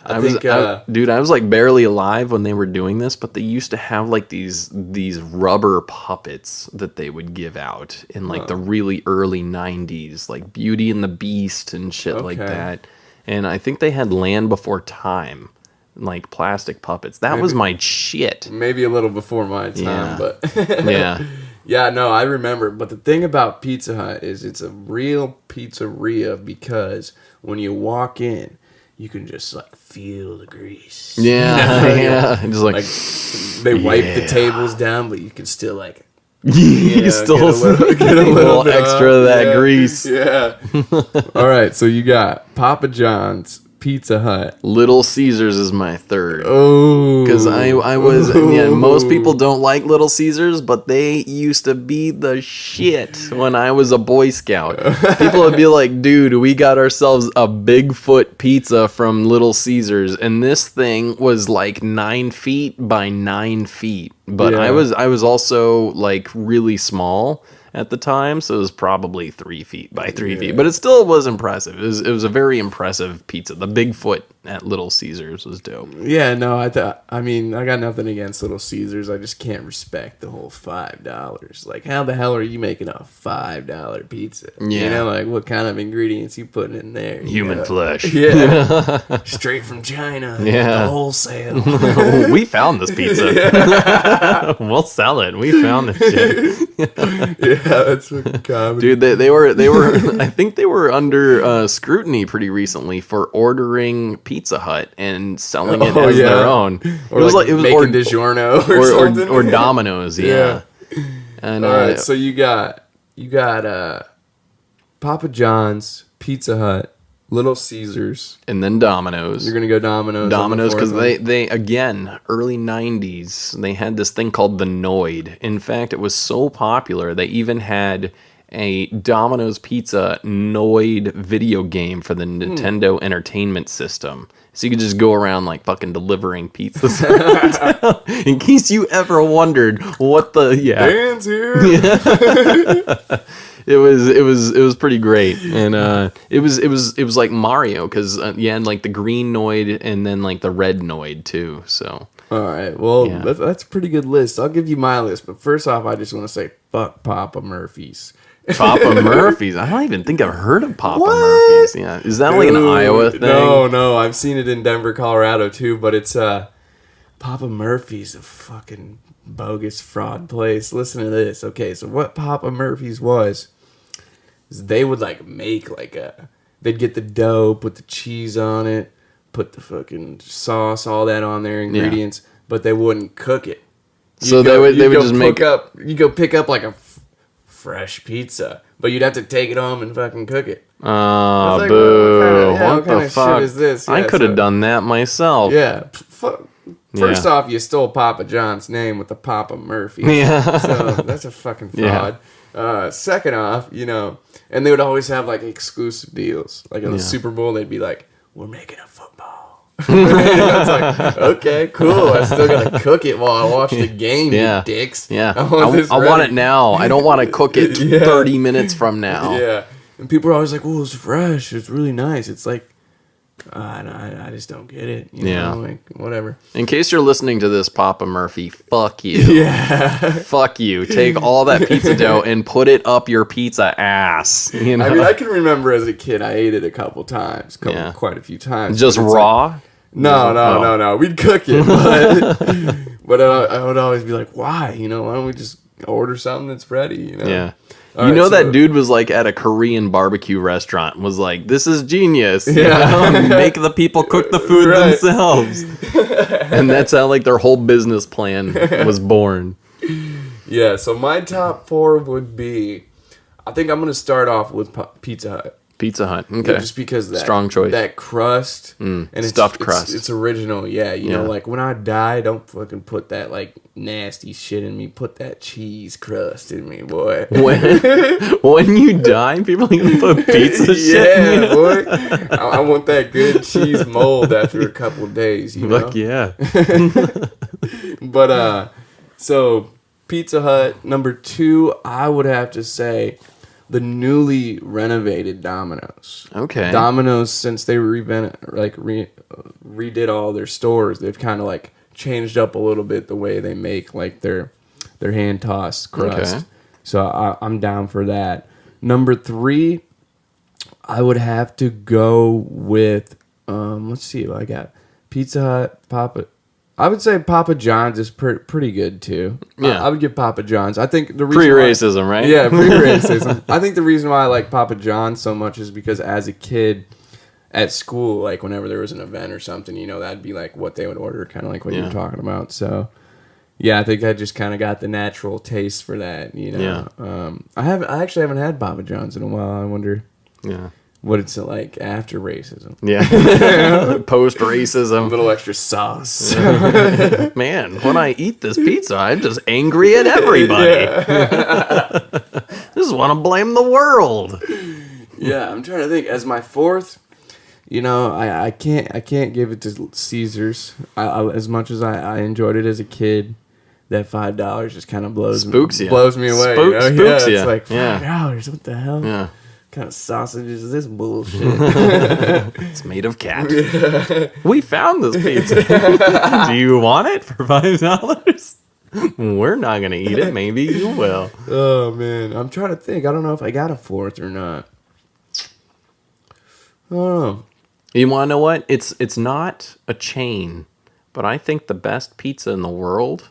I was like barely alive when they were doing this, but they used to have like these rubber puppets that they would give out in like the really early 90s, like Beauty and the Beast and shit like that. And I think they had Land Before Time, like plastic puppets. That was my shit. Maybe a little before my time, but yeah. Yeah, no, I remember. But the thing about Pizza Hut is it's a real pizzeria because when you walk in, you can just like feel the grease. Yeah, yeah. Just like they wipe the tables down, but you can still like You still get a little bit extra of that grease. Yeah. All right, so you got Papa John's, Pizza Hut. Little Caesars is my third. Oh. Because I was, yeah, most people don't like Little Caesars, but they used to be the shit when I was a Boy Scout. People would be like, dude, we got ourselves a Bigfoot pizza from Little Caesars, and this thing was like 9 feet by 9 feet. But Yeah. I was also like really small at the time, so it was probably 3 feet by 3 feet. But it still was impressive. It was a very impressive pizza. The Bigfoot at Little Caesars was dope. Yeah, no, I mean, I got nothing against Little Caesars. I just can't respect the whole $5. Like, how the hell are you making a $5 pizza? You Yeah. know, like, what kind of ingredients you putting in there? you Human know? flesh. Yeah. Straight from China. Yeah. The wholesale. We found this pizza. We'll sell it. We found this shit. Yeah, that's what comedy. Dude, they were I think they were under scrutiny pretty recently for ordering Pizza Hut and selling it as their own. Or it was making DiGiorno or something. Or Domino's, yeah. And all right, so you got Papa John's, Pizza Hut, Little Caesars, and then Domino's. You're gonna go Domino's. Domino's, because they again, early 90s, they had this thing called the Noid. In fact, it was so popular they even had a Domino's Pizza Noid video game for the Nintendo Entertainment System. So you could just go around like fucking delivering pizzas. In case you ever wondered what the Dan's here. It was pretty great, and it was like Mario, because you had like the green Noid and then like the red Noid too. So all right, well Yeah. that's a pretty good list. I'll give you my list, but first off, I just want to say fuck Papa Murphy's. Papa Murphy's, I don't even think I've heard of Papa Murphy's. Yeah, is that like an Iowa thing? No, I've seen it in Denver, Colorado too, but it's Papa Murphy's, a fucking bogus fraud place. Listen to this. Okay, so what Papa Murphy's was is they would like make like they'd get the dough, put the cheese on it, put the fucking sauce, all that on their ingredients, but they wouldn't cook it. So they would just make you go pick up like a fresh pizza, but you'd have to take it home and fucking cook it. Oh, like, boo! what kind the of fuck? shit is this? I Yeah, could have so- done that myself. Yeah. First off, you stole Papa John's name with the Papa Murphy. Yeah. So that's a fucking fraud. Second off, and they would always have like exclusive deals. Like in the Super Bowl, they'd be like, "We're making a football." It's like, okay, cool. I still gotta cook it while I watch the game, Yeah. you dicks. Yeah, I want I want it now. I don't want to cook it 30 minutes from now. Yeah. And people are always like, "Well, it's fresh. It's really nice." It's like, I just don't get it. You know, like, whatever. In case you're listening to this, Papa Murphy, fuck you. Yeah. Fuck you. Take all that pizza dough and put it up your pizza ass. You know? I mean, I can remember as a kid, I ate it a couple times, quite a few times. Just but it's raw? Like, no. We'd cook it, but I would always be like, why? Why don't we just order something that's ready? Yeah. All right, that dude was like at a Korean barbecue restaurant, was like, this is genius. Yeah. Make the people cook the food themselves. And that's how like their whole business plan was born. Yeah, so my top 4 would be, I think I'm going to start off with Pizza Hut. Pizza Hut. Okay. Yeah, just because that strong choice. That crust and stuffed crust. It's original. Yeah, you know, like when I die, don't fucking put that like nasty shit in me. Put that cheese crust in me, boy. When you die, people are gonna put pizza shit in you. Boy. I want that good cheese mold after a couple of days. You know? Fuck yeah. But so Pizza Hut. Number 2, I would have to say the newly renovated Domino's. Okay. Domino's, since they redid all their stores, they've kind of like changed up a little bit the way they make like their hand tossed crust. Okay. So I'm down for that. Number 3, I would have to go with let's see what I got. Pizza Hut, Papa. I would say Papa John's is pretty good too. Yeah. I would give Papa John's. I think the reason Pre-racism, right? Yeah, pre-racism. I think the reason why I like Papa John's so much is because as a kid at school, like whenever there was an event or something, that'd be like what they would order, kind of like what you were talking about. So, yeah, I think I just kind of got the natural taste for that, you know. Yeah. I actually haven't had Papa John's in a while. I wonder Yeah. what it's like after racism. Yeah. Post A racism. little extra sauce. Man, when I eat this pizza, I'm just angry at everybody. Just want to blame the world. Yeah, I'm trying to think. As my fourth, you know, I can't give it to Caesars. As much as I enjoyed it as a kid, that $5 just kind of blows me away. Spooks you. It's like Yeah. $5. What the hell? Yeah. What kind of sausage is this bullshit? It's made of cat. We found this pizza. Do you want it for $5? We're not going to eat it. Maybe you will. Oh, man. I'm trying to think. I don't know if I got a fourth or not. I don't know. You want to know what? It's not a chain, but I think the best pizza in the world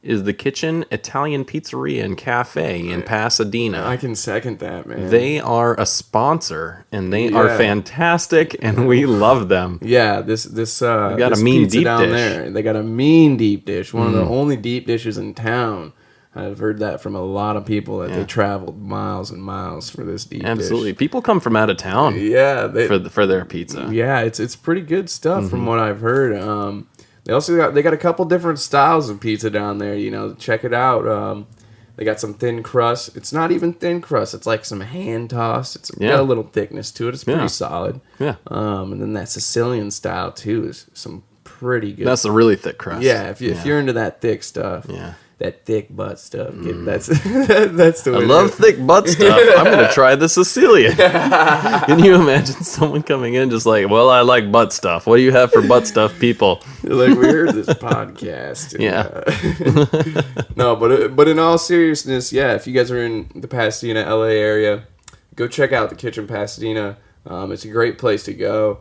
is the Kitchen Italian Pizzeria and Cafe in Pasadena. I can second that, man. They are a sponsor, and they are fantastic, and we love them. Yeah, this got this a mean pizza deep down dish. there. They got a mean deep dish. One of the only deep dishes in town. I've heard that from a lot of people that they traveled miles and miles for this deep Absolutely. dish. People come from out of town Yeah, for their pizza. yeah, it's pretty good stuff from what I've heard. They also got a couple different styles of pizza down there. You know, check it out. They got some thin crust. It's not even thin crust. It's like some hand tossed. It's got a little thickness to it. It's pretty solid. Yeah. And then that Sicilian style too is some pretty good. That's a really thick crust. Yeah, if you're into that thick stuff. Yeah. That thick butt stuff. That's that's the way. I love thick butt stuff. I'm going to try the Sicilian. Can you imagine someone coming in just like, well, I like butt stuff. What do you have for butt stuff, people? Like, we heard this podcast. And, Yeah. no, but in all seriousness, yeah, if you guys are in the Pasadena, LA area, go check out the Kitchen Pasadena. It's a great place to go.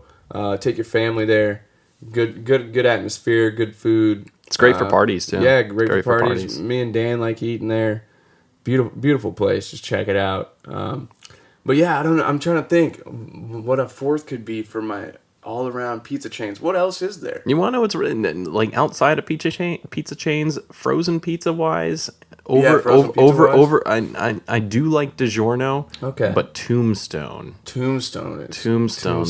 Take your family there. Good atmosphere, good food. It's great for parties, too. Yeah, great for parties. Me and Dan like eating there. Beautiful place. Just check it out. But yeah, I don't know. I'm trying to think what a fourth could be for my all-around pizza chains. What else is there? You want to know what's written like outside of pizza chains, frozen pizza wise? I do like DiGiorno. Okay. But Tombstone's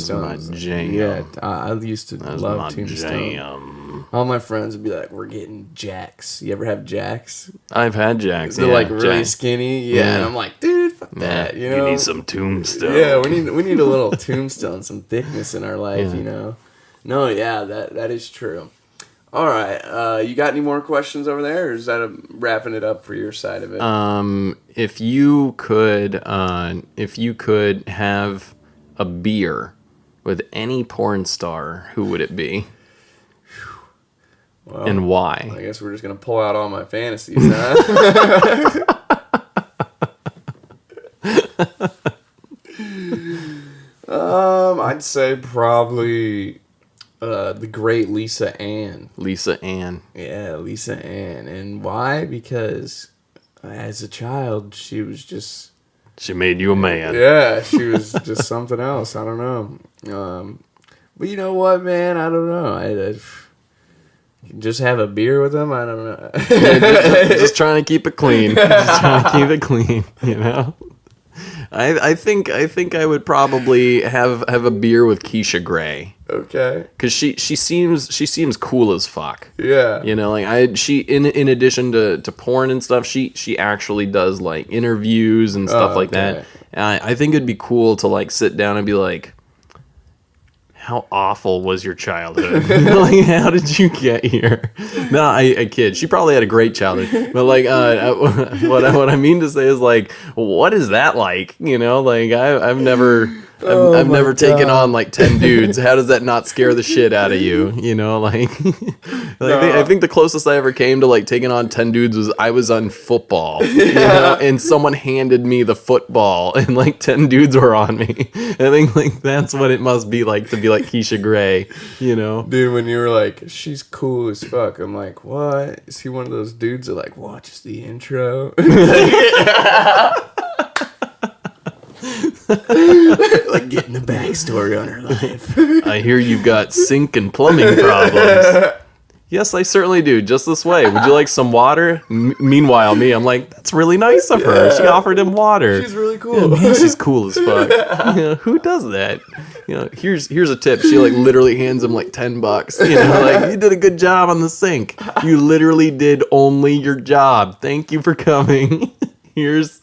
my jam. Yeah, I used to love my Tombstone. jam. All my friends would be like, "We're getting Jacks." You ever have Jacks? I've had Jacks. They're like really Jack. skinny. Yeah, and I'm like, dude, fuck that. You know, You need some Tombstone. Yeah, we need a little Tombstone, some thickness in our life. You know. No, yeah, that is true. All right, you got any more questions over there, or is that wrapping it up for your side of it? If you could have a beer with any porn star, who would it be? Well, and why? I guess we're just gonna pull out all my fantasies, huh? I'd say probably the great Lisa Ann. Lisa Ann. Yeah, Lisa Ann. And why? Because as a child, she was just... She made you a man. Yeah, she was just something else. I don't know. But you know what, man? I don't know. I just have a beer with them? I don't know. just trying to keep it clean. Just trying to keep it clean, you know? I think I would probably have a beer with Keisha Grey. Okay. Cause she seems cool as fuck. Yeah. You know, like she in addition to porn and stuff, she actually does like interviews and stuff like that. And I think it'd be cool to like sit down and be like, how awful was your childhood? Like, how did you get here? No, I kid. She probably had a great childhood. But like, what I mean to say is like, what is that like? You know, like I've never taken on like 10 dudes. How does that not scare the shit out of you? You know, like, I think the closest I ever came to like taking on 10 dudes was I was on football, you know, and someone handed me the football and like 10 dudes were on me. I think like that's what it must be like to be like Keisha Grey, you know? Dude, when you were like, she's cool as fuck, I'm like, what? Is he one of those dudes that like watches the intro? Like getting the backstory on her life. I hear you've got sink and plumbing problems. Yes, I certainly do. Just this way. Would you like some water? Meanwhile, me, I'm like, that's really nice of her. She offered him water. She's really cool. Yeah, man, she's cool as fuck. Who does that? Here's a tip. She like literally hands him like $10. Like, you did a good job on the sink. You literally did only your job. Thank you for coming. Here's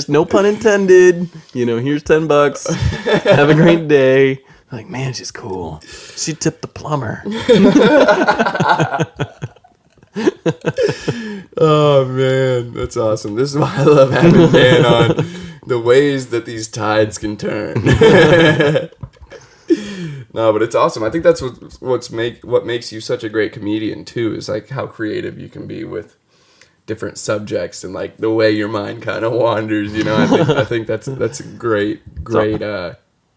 no pun intended. Here's $10. Have a great day. Like, man, she's cool. She tipped the plumber. Oh, man. That's awesome. This is why I love having Dan on. The ways that these tides can turn. No, but it's awesome. I think that's what makes you such a great comedian, too, is like how creative you can be with different subjects and like the way your mind kind of wanders. I think that's a great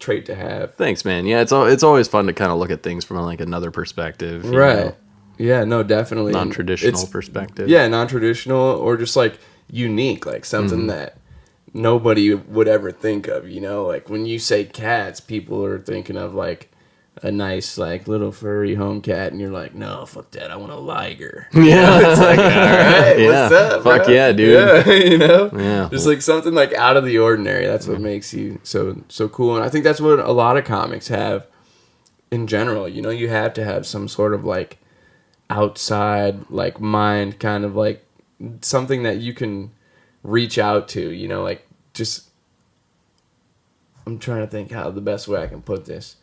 trait to have. Thanks, man. Yeah, it's always fun to kind of look at things from like another perspective, right? Yeah, no, definitely non-traditional perspective. Yeah, non-traditional or just like unique, like something that nobody would ever think of. Like when you say cats, people are thinking of like a nice like little furry home cat, and you're like, no, fuck that, I want a liger. Yeah, it's like, all right, what's up, fuck bro? Yeah, dude. Yeah, yeah, just like something like out of the ordinary. That's what makes you so cool, and I think that's what a lot of comics have in general. You have to have some sort of like outside like mind, kind of like something that you can reach out to. Like just, I'm trying to think how the best way I can put this.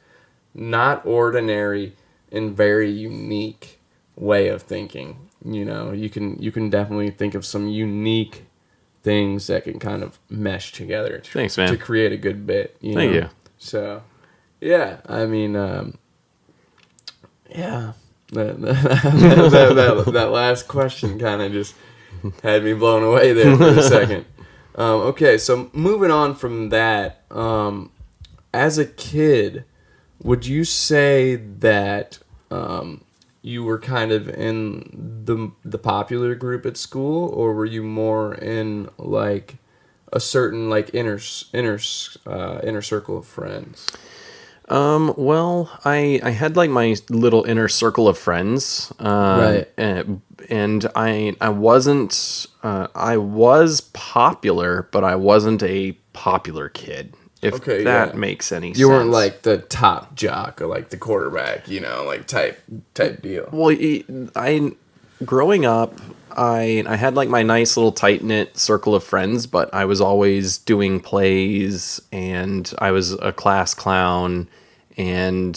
Not ordinary and very unique way of thinking. You can definitely think of some unique things that can kind of mesh together. Thanks, man. To create a good bit. Thank you. So, yeah, I mean, yeah, that last question kind of just had me blown away there for a second. Okay, so moving on from that, as a kid, would you say that you were kind of in the popular group at school, or were you more in like a certain like inner circle of friends? Well, I had like my little inner circle of friends, Right. and I wasn't I was popular, but I wasn't a popular kid. If that makes any sense. You weren't like the top jock or like the quarterback, like type deal. Well, growing up, I had like my nice little tight knit circle of friends, but I was always doing plays, and I was a class clown, and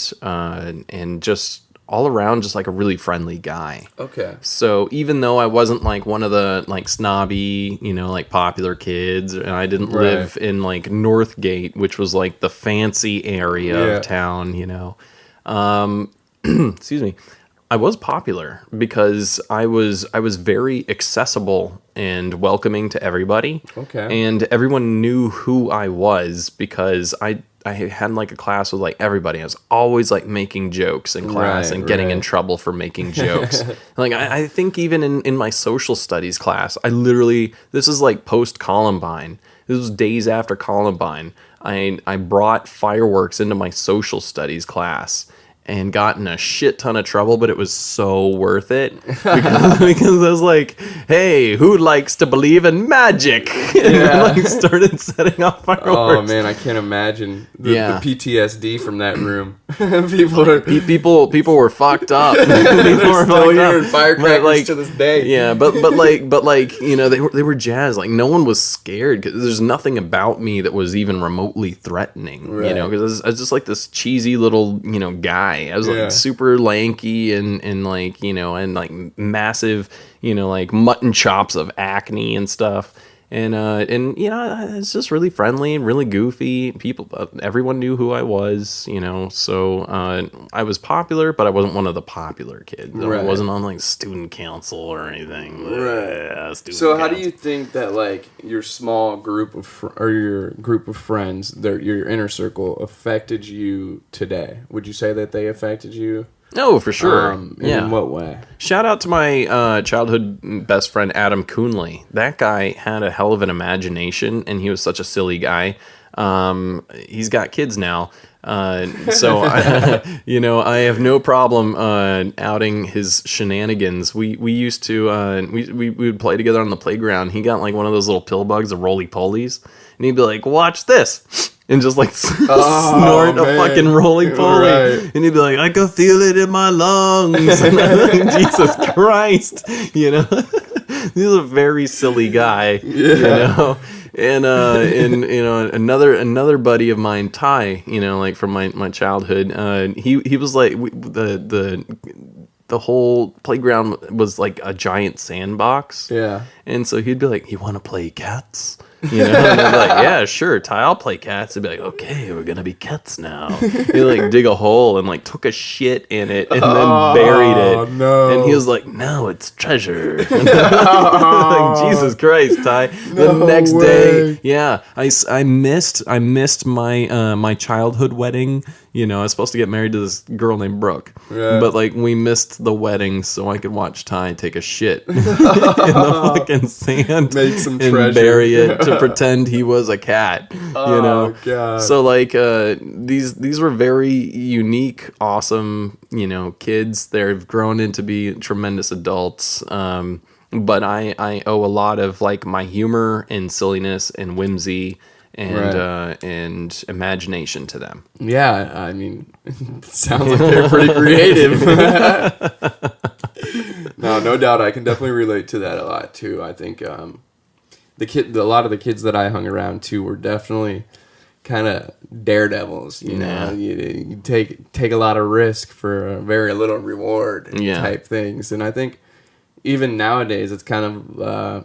just all around just like a really friendly guy. Okay. So even though I wasn't like one of the like snobby, like popular kids, and I didn't live in like Northgate, which was like the fancy area of town, excuse me, I was popular because I was very accessible and welcoming to everybody. Okay. And everyone knew who I was because I had like a class with like everybody. I was always like making jokes in class and getting in trouble for making jokes. Like I think even in my social studies class, this is like post Columbine. This was days after Columbine. I brought fireworks into my social studies class and got in a shit ton of trouble, but it was so worth it because I was like, hey, who likes to believe in magic? And like started setting off fireworks. Oh man, I can't imagine the PTSD from that room. People were fucked up. People were still hearing firecrackers to this day. Yeah, but they were jazzed. Like no one was scared because there's nothing about me that was even remotely threatening. Because I was just like this cheesy little guy. I was like super lanky and like and like massive like mutton chops of acne and stuff. And it's just really friendly and really goofy. Everyone knew who I was, so I was popular, but I wasn't one of the popular kids. I wasn't on like student council or anything. So how do you think that like your small group or your group of friends, your inner circle, affected you today? Would you say that they affected you? Oh, for sure. In what way? Shout out to my childhood best friend, Adam Coonley. That guy had a hell of an imagination, and he was such a silly guy. He's got kids now. So I have no problem outing his shenanigans. We used to we would play together on the playground. He got like one of those little pill bugs, the roly polies, and he'd be like, "Watch this." And just like snort a fucking roly poly, right. And he'd be like, "I can feel it in my lungs." Jesus Christ, he's a very silly guy, And another buddy of mine, Ty, like from my childhood, he was like the whole playground was like a giant sandbox. Yeah. And so he'd be like, "You want to play cats?" And I'd be like, "Yeah, sure, Ty, I'll play cats." He'd be like, "Okay, we're gonna be cats now." He like dig a hole and like took a shit in it and then buried it. No. And he was like, "No, it's treasure." Like, Jesus Christ, Ty. The next day, yeah, I missed my my childhood wedding. I was supposed to get married to this girl named Brooke, but like we missed the wedding so I could watch Ty take a shit in the fucking sand, make some and treasure, bury it to pretend he was a cat. God. So like these were very unique, awesome, kids. They've grown into be tremendous adults. But I owe a lot of like my humor and silliness and whimsy and imagination to them. Yeah, I mean, it sounds like they're pretty creative. No doubt, I can definitely relate to that a lot too. I think a lot of the kids that I hung around too were definitely kind of daredevils. You take a lot of risk for a very little reward type things, and I think even nowadays it's kind of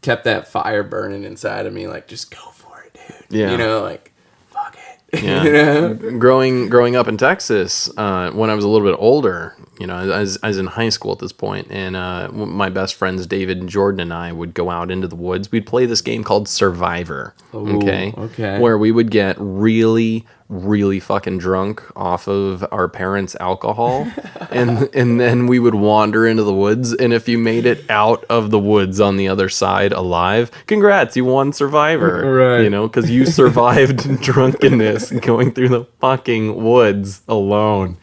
kept that fire burning inside of me. Like, just go for it, dude. Yeah. Like, fuck it. Yeah. Growing up in Texas, when I was a little bit older, I was in high school at this point, and my best friends David and Jordan and I would go out into the woods. We'd play this game called Survivor. Ooh, okay. Where we would get really, really fucking drunk off of our parents' alcohol, and then we would wander into the woods. And if you made it out of the woods on the other side alive, congrats, you won Survivor. Right. Because you survived drunkenness going through the fucking woods alone.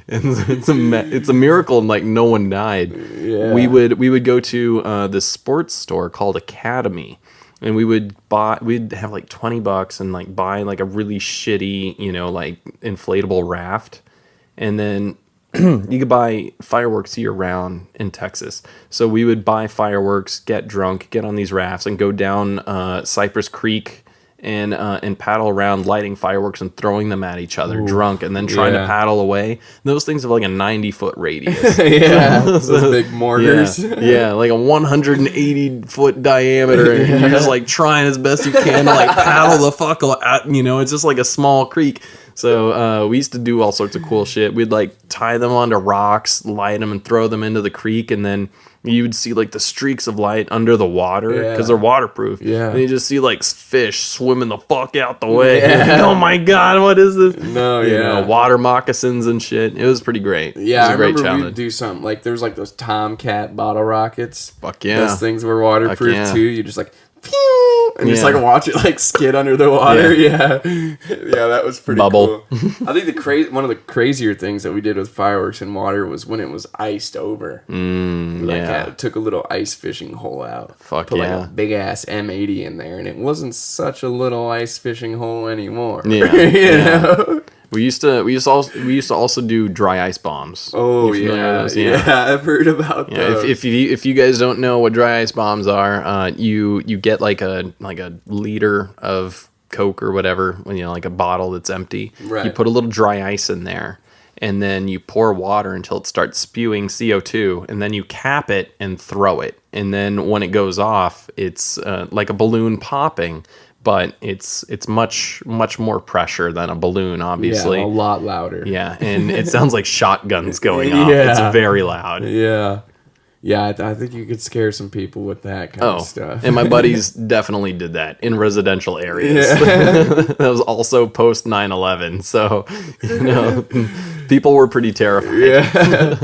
And it's a miracle, and like no one died. Yeah. We would go to this sports store called Academy, and we'd have like $20 and like buy like a really shitty like inflatable raft, and then you could buy fireworks year round in Texas. So we would buy fireworks, get drunk, get on these rafts, and go down Cypress Creek and paddle around lighting fireworks and throwing them at each other drunk, and then trying to paddle away. And those things have like a 90-foot radius. Yeah, those big mortars. Yeah, like a 180-foot diameter, and you're just like trying as best you can to like paddle the fuck out. It's just like a small creek. So we used to do all sorts of cool shit. We'd like tie them onto rocks, light them, and throw them into the creek, and then you would see like the streaks of light under the water because they're waterproof. Yeah. And you just see like fish swimming the fuck out the way. Yeah. Like, oh my God, what is this? No, water moccasins and shit. It was pretty great. Yeah, it was a great remember challenge. we'd do something like there's like those Tomcat bottle rockets. Fuck yeah. Those things were waterproof too. You just like pew, and just like watch it like skid under the water. Yeah, that was pretty Bubble. Cool. I think one of the crazier things that we did with fireworks and water was when it was iced over. Took a little ice fishing hole out. Put like a big ass M80 in there, and it wasn't such a little ice fishing hole anymore. Yeah, you know? We used to also do dry ice bombs. Oh yeah, I've heard about those. If you guys don't know what dry ice bombs are, you get like a liter of Coke or whatever, like a bottle that's empty. Right. You put a little dry ice in there, and then you pour water until it starts spewing CO2, and then you cap it and throw it. And then when it goes off, it's like a balloon popping. But it's much more pressure than a balloon, obviously. Yeah, a lot louder. Yeah, and it sounds like shotguns going off. Yeah. It's very loud. Yeah. Yeah, I think you could scare some people with that kind of stuff. And my buddies definitely did that in residential areas. Yeah. That was also post 9/11, so people were pretty terrified. Yeah.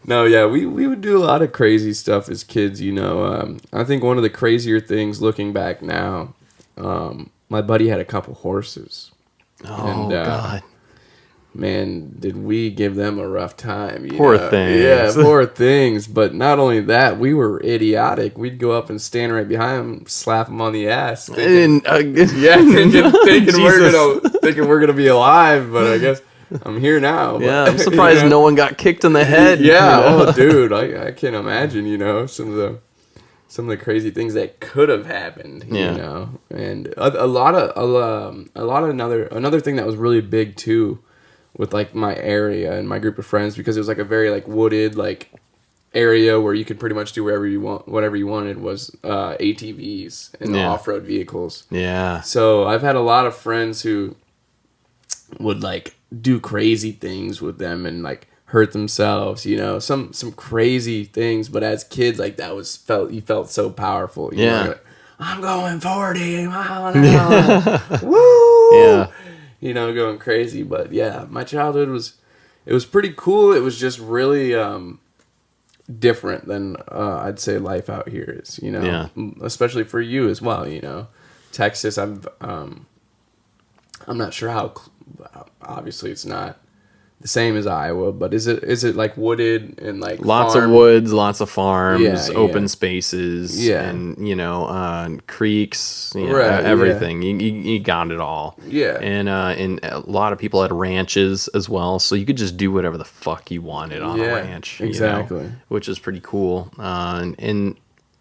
No, yeah, we would do a lot of crazy stuff as kids. I think one of the crazier things looking back now my buddy had a couple horses. Oh, God. Man, did we give them a rough time. Poor things. Yeah, poor things. But not only that, we were idiotic. We'd go up and stand right behind them, slap them on the ass. Thinking we're gonna be alive, but I guess I'm here now. But, Yeah, I'm surprised no one got kicked in the head. Yeah, oh, dude, I can't imagine, some of the crazy things that could have happened, and another thing that was really big too, with like my area and my group of friends, because it was like a very like wooded like area where you could pretty much do whatever you wanted, was ATVs and the off-road vehicles. Yeah. So I've had a lot of friends who would like do crazy things with them and like hurt themselves, some crazy things, but as kids, like that you felt so powerful. You know? Like, I'm going 40 miles an hour. Woo! Yeah. Going crazy. But yeah, my childhood was pretty cool. It was just really different than I'd say life out here is, especially for you as well, Texas, I'm not sure how, obviously it's not the same as Iowa, but is it like wooded and like lots of woods, lots of farms, open spaces, and creeks, everything. You got it all. Yeah, and a lot of people had ranches as well, so you could just do whatever the fuck you wanted on a ranch. Exactly, which is pretty cool. And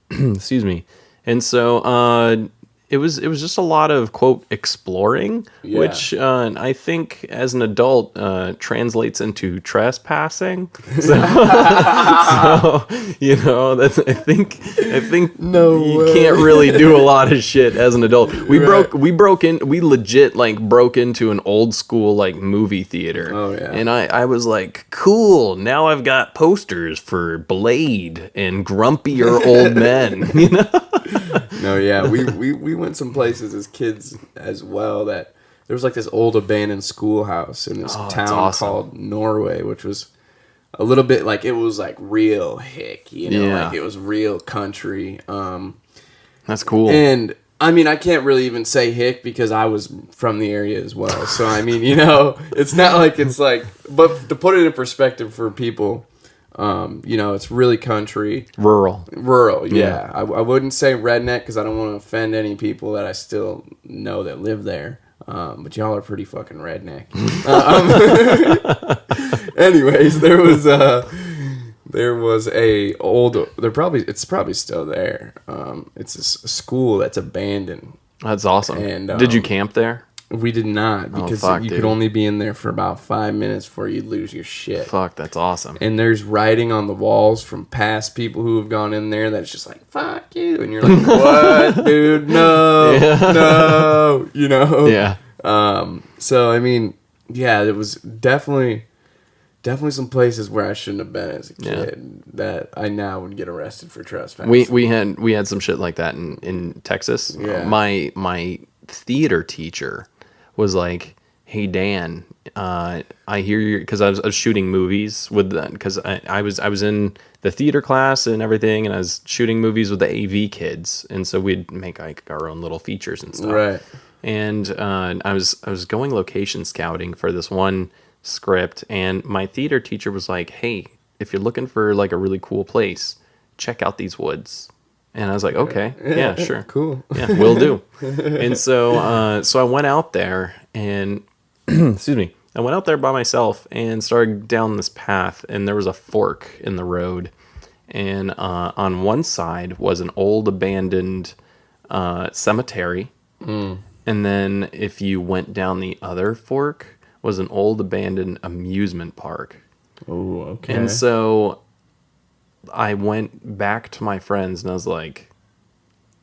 excuse me, and so. It was just a lot of, quote, exploring, which I think as an adult translates into trespassing. So, that's I think you can't really do a lot of shit as an adult. We broke into an old school like movie theater. Oh yeah. And I was like, cool, now I've got posters for Blade and grumpier old men, No, yeah, we went some places as kids as well that there was like this old abandoned schoolhouse in this town called Norway, which was a little bit like, it was like real hick, like it was real country. That's cool. And I mean, I can't really even say hick because I was from the area as well. So I mean, it's not like it's like, but to put it in perspective for people, it's really country. Rural, yeah. I wouldn't say redneck because I don't want to offend any people that I still know that live there. But y'all are pretty fucking redneck. Anyways, it's probably still there. It's a school that's abandoned. That's awesome. And did you camp there? We did not, because you could only be in there for about 5 minutes before you'd lose your shit. Fuck, that's awesome. And there's writing on the walls from past people who have gone in there that's just like, fuck you. And you're like, what, dude? No, no. Yeah. So, I mean, yeah, it was definitely some places where I shouldn't have been as a kid that I now would get arrested for trespassing. We had some shit like that in Texas. Yeah. My theater teacher was like, hey Dan, I hear you, because I was shooting movies with them, because I was in the theater class and everything, and I was shooting movies with the AV kids, and so we'd make like our own little features and stuff. Right. And I was going location scouting for this one script, and my theater teacher was like, hey, if you're looking for like a really cool place, check out these woods. And I was like, okay, yeah, sure. Cool. Yeah, will do. And so I went out there and, excuse me, I went out there by myself and started down this path, and there was a fork in the road. And on one side was an old abandoned cemetery. Mm. And then if you went down the other fork was an old abandoned amusement park. Oh, okay. And so I went back to my friends and I was like,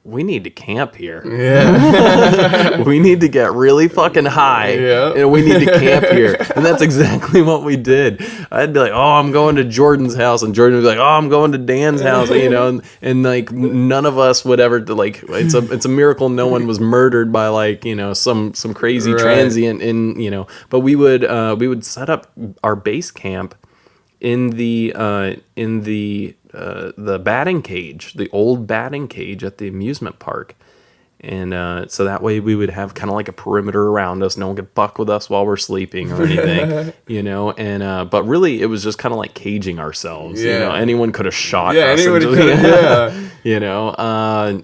we need to camp here. Yeah. We need to get really fucking high. Yeah. And we need to camp here. And that's exactly what we did. I'd be like, oh, I'm going to Jordan's house. And Jordan would be like, oh, I'm going to Dan's house. And like none of us would ever, like, it's a miracle no one was murdered by like, some crazy transient but we would set up our base camp in the batting cage, the old batting cage at the amusement park. And so that way we would have kind of like a perimeter around us. No one could fuck with us while we're sleeping or anything, And but really, it was just kind of like caging ourselves. Anyone could have shot us.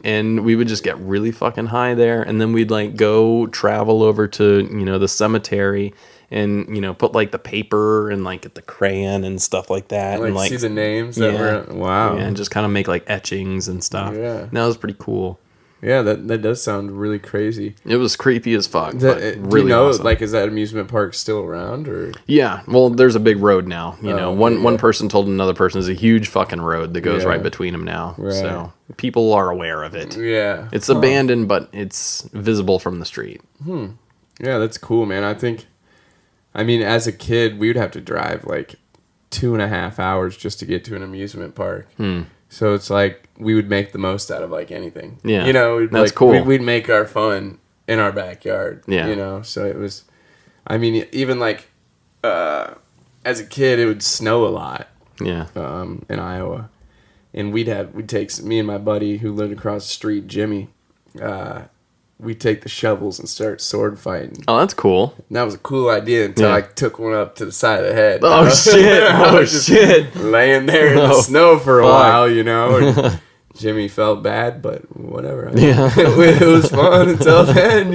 And we would just get really fucking high there, and then we'd like go travel over to the cemetery. And put like the paper and like get the crayon and stuff like that, and like see the names that were wow, and just kind of make like etchings and stuff. Yeah, that was pretty cool. Yeah, that does sound really crazy. It was creepy as fuck. But really awesome. Like, is that amusement park still around, or? Yeah, well, there's a big road now. One person told another person there's a huge fucking road that goes right between them now. Right. So people are aware of it. Yeah, it's abandoned, but it's visible from the street. Yeah, that's cool, man. I mean, as a kid, we would have to drive like 2.5 hours just to get to an amusement park. So it's like we would make the most out of like anything. Yeah, that's cool. We'd make our fun in our backyard. Yeah, so it was. I mean, even like as a kid, it would snow a lot. Yeah, in Iowa, and we'd take me and my buddy who lived across the street, Jimmy. We'd take the shovels and start sword fighting. Oh, that's cool. And that was a cool idea until I took one up to the side of the head. Oh, shit. Oh, shit. Laying there in the snow for a while, And Jimmy felt bad, but whatever. It was fun until then,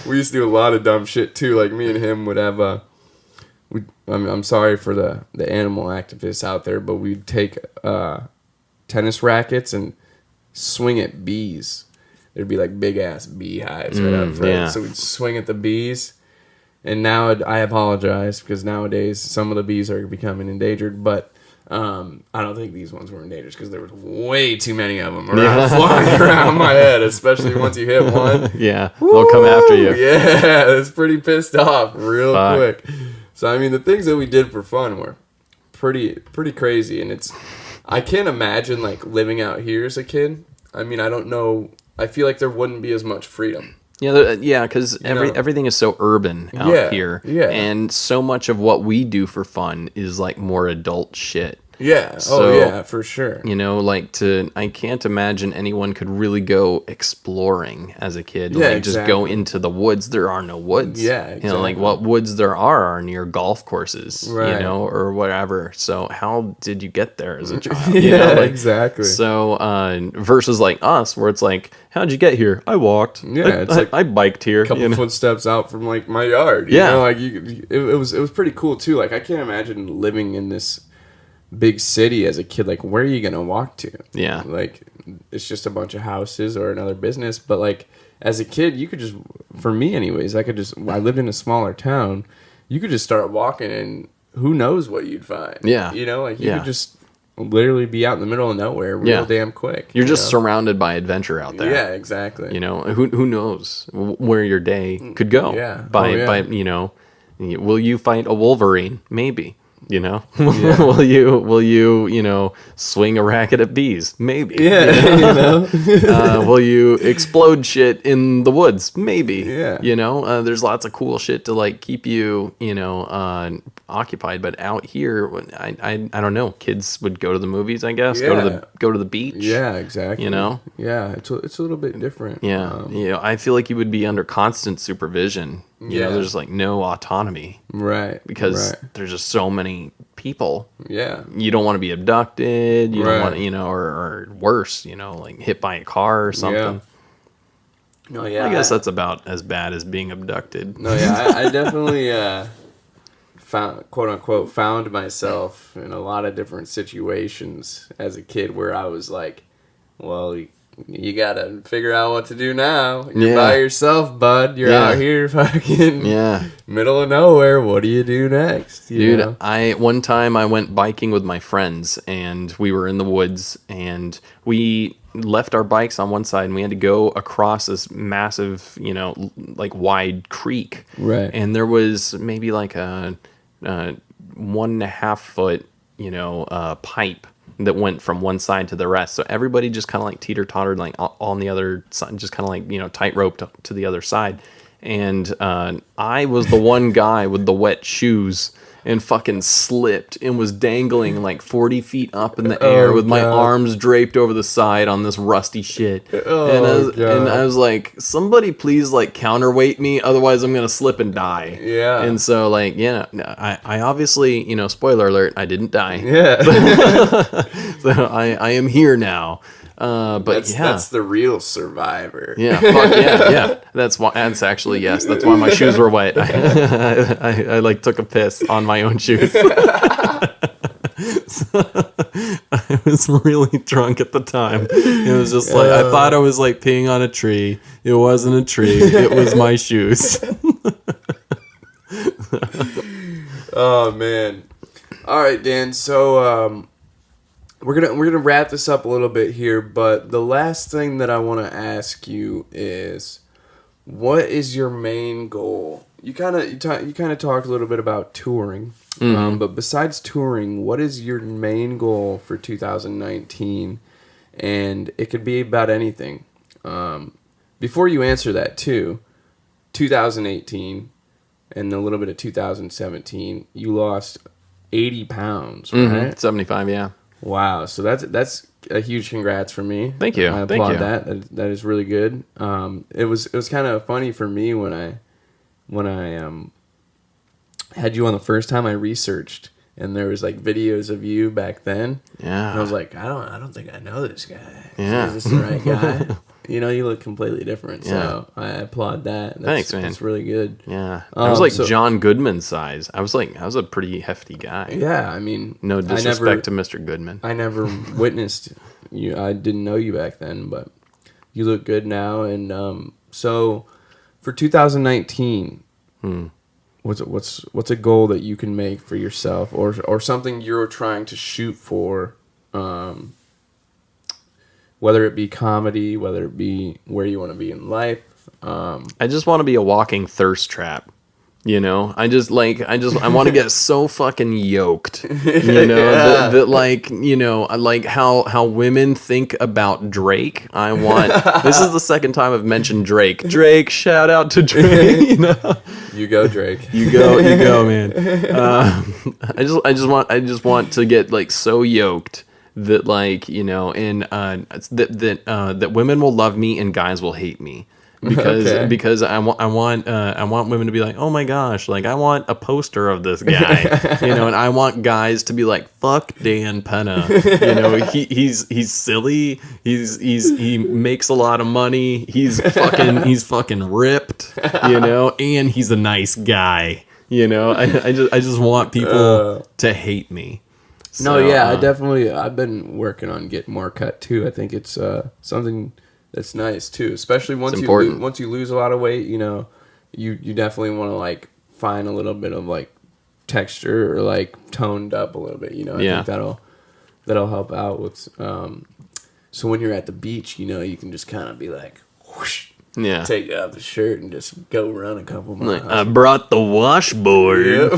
We used to do a lot of dumb shit, too. Like, me and him would have I'm sorry for the animal activists out there, but we'd take tennis rackets and swing at bees. There'd be like big ass beehives right up front. Yeah. So we'd swing at the bees. And now I apologize because nowadays some of the bees are becoming endangered, but I don't think these ones were endangered because there was way too many of them flying around my head, especially once you hit one. Yeah, they'll come after you. Yeah, it's pretty pissed off real quick. So I mean, the things that we did for fun were pretty crazy, and I can't imagine like living out here as a kid. I mean, I don't know. I feel like there wouldn't be as much freedom. Yeah, because everything is so urban out here. Yeah. And so much of what we do for fun is like more adult shit. Yeah. So, for sure. I can't imagine anyone could really go exploring as a kid. Yeah, just go into the woods. There are no woods. Yeah, exactly. What woods there are near golf courses, right. Or whatever. So how did you get there as a child? Exactly. So versus like us, where it's like, how'd you get here? I walked. Yeah, I biked here. A couple footsteps out from like my yard. It was pretty cool too. Like I can't imagine living in this big city as a kid. Like where are you gonna walk to? Yeah, like it's just a bunch of houses or another business. But like as a kid, you could just, for me anyways, I lived in a smaller town. You could just start walking and who knows what you'd find. Yeah, you could just literally be out in the middle of nowhere real damn quick. You're just surrounded by adventure out there. Yeah, exactly. Who knows where your day could go? Yeah. By will you fight a Wolverine? Maybe. Will you swing a racket at bees? Maybe. Yeah. Will you explode shit in the woods? Maybe. Yeah. There's lots of cool shit to like keep you, occupied. But out here, I don't know. Kids would go to the movies, I guess. Yeah. Go to the beach. Yeah, exactly. Yeah, it's a little bit different. Yeah. I feel like you would be under constant supervision. There's like no autonomy. Right. Because there's just so many people. Yeah. You don't want to be abducted. You don't want to, or worse, like hit by a car or something. No, yeah. I guess that's about as bad as being abducted. No, yeah. I definitely found myself in a lot of different situations as a kid where I was like, well, you gotta figure out what to do now. You're by yourself, bud. You're out here fucking middle of nowhere. What do you do next? Dude, one time I went biking with my friends and we were in the woods and we left our bikes on one side and we had to go across this massive, like wide creek. Right. And there was maybe like a 1.5 foot, pipe that went from one side to the rest. So everybody just kind of like teeter-tottered like on the other side, just kind of like, tight-roped to the other side. And I was the one guy with the wet shoes and fucking slipped and was dangling like 40 feet up in the air with my arms draped over the side on this rusty shit. And I was like, somebody please like counterweight me, otherwise I'm gonna slip and die. Yeah. And so like, yeah, I obviously, you know, spoiler alert, I didn't die. Yeah. So I am here now. But that's the real survivor. Yeah, fuck yeah. That's actually, yes, that's why my shoes were wet. I like took a piss on my own shoes. So, I was really drunk at the time. It was just like, I thought I was like peeing on a tree. It wasn't a tree. It was my shoes. Oh man. All right, Dan. So we're gonna wrap this up a little bit here, but the last thing that I want to ask you is, what is your main goal? You kind of talked a little bit about touring, but besides touring, what is your main goal for 2019? And it could be about anything. Before you answer that, too, 2018 and a little bit of 2017, you lost 80 pounds, right? 75, yeah. Wow, so that's a huge congrats for me. Thank you. I applaud that. That is really good. It was kind of funny for me when I had you on the first time. I researched, and there was like videos of you back then. Yeah. And I was like, I don't think I know this guy. Yeah. Is this the right guy? You know, you look completely different. Yeah. So I applaud that. Thanks, man. That's really good. Yeah. I was like John Goodman size. I was a pretty hefty guy. Yeah, I mean, No disrespect to Mr. Goodman. I never witnessed you. I didn't know you back then, but you look good now. And so for 2019, what's a goal that you can make for yourself, or something you're trying to shoot for? Whether it be comedy, whether it be where you want to be in life. I just want to be a walking thirst trap. You know, I want to get so fucking yoked, you know, that like, you know, like how women think about Drake. This is the second time I've mentioned Drake. Drake, shout out to Drake, you know. You go, Drake. You go, man. I just want to get like so yoked that like, you know, and that women will love me and guys will hate me. Because I want women to be like, oh my gosh, like I want a poster of this guy, you know, and I want guys to be like, fuck Dan Pena, you know, he's silly, he makes a lot of money, he's fucking ripped, you know, and he's a nice guy, you know. I just want people to hate me. So, no, yeah, I've been working on getting more cut too. I think it's something that's nice too, especially once you lose a lot of weight. You know, you definitely want to like find a little bit of like texture or like toned up a little bit. You know, I think that'll help out with. So when you're at the beach, you know, you can just kind of be like, whoosh, take off the shirt and just go run a couple miles. Like, I brought the washboard. Yep.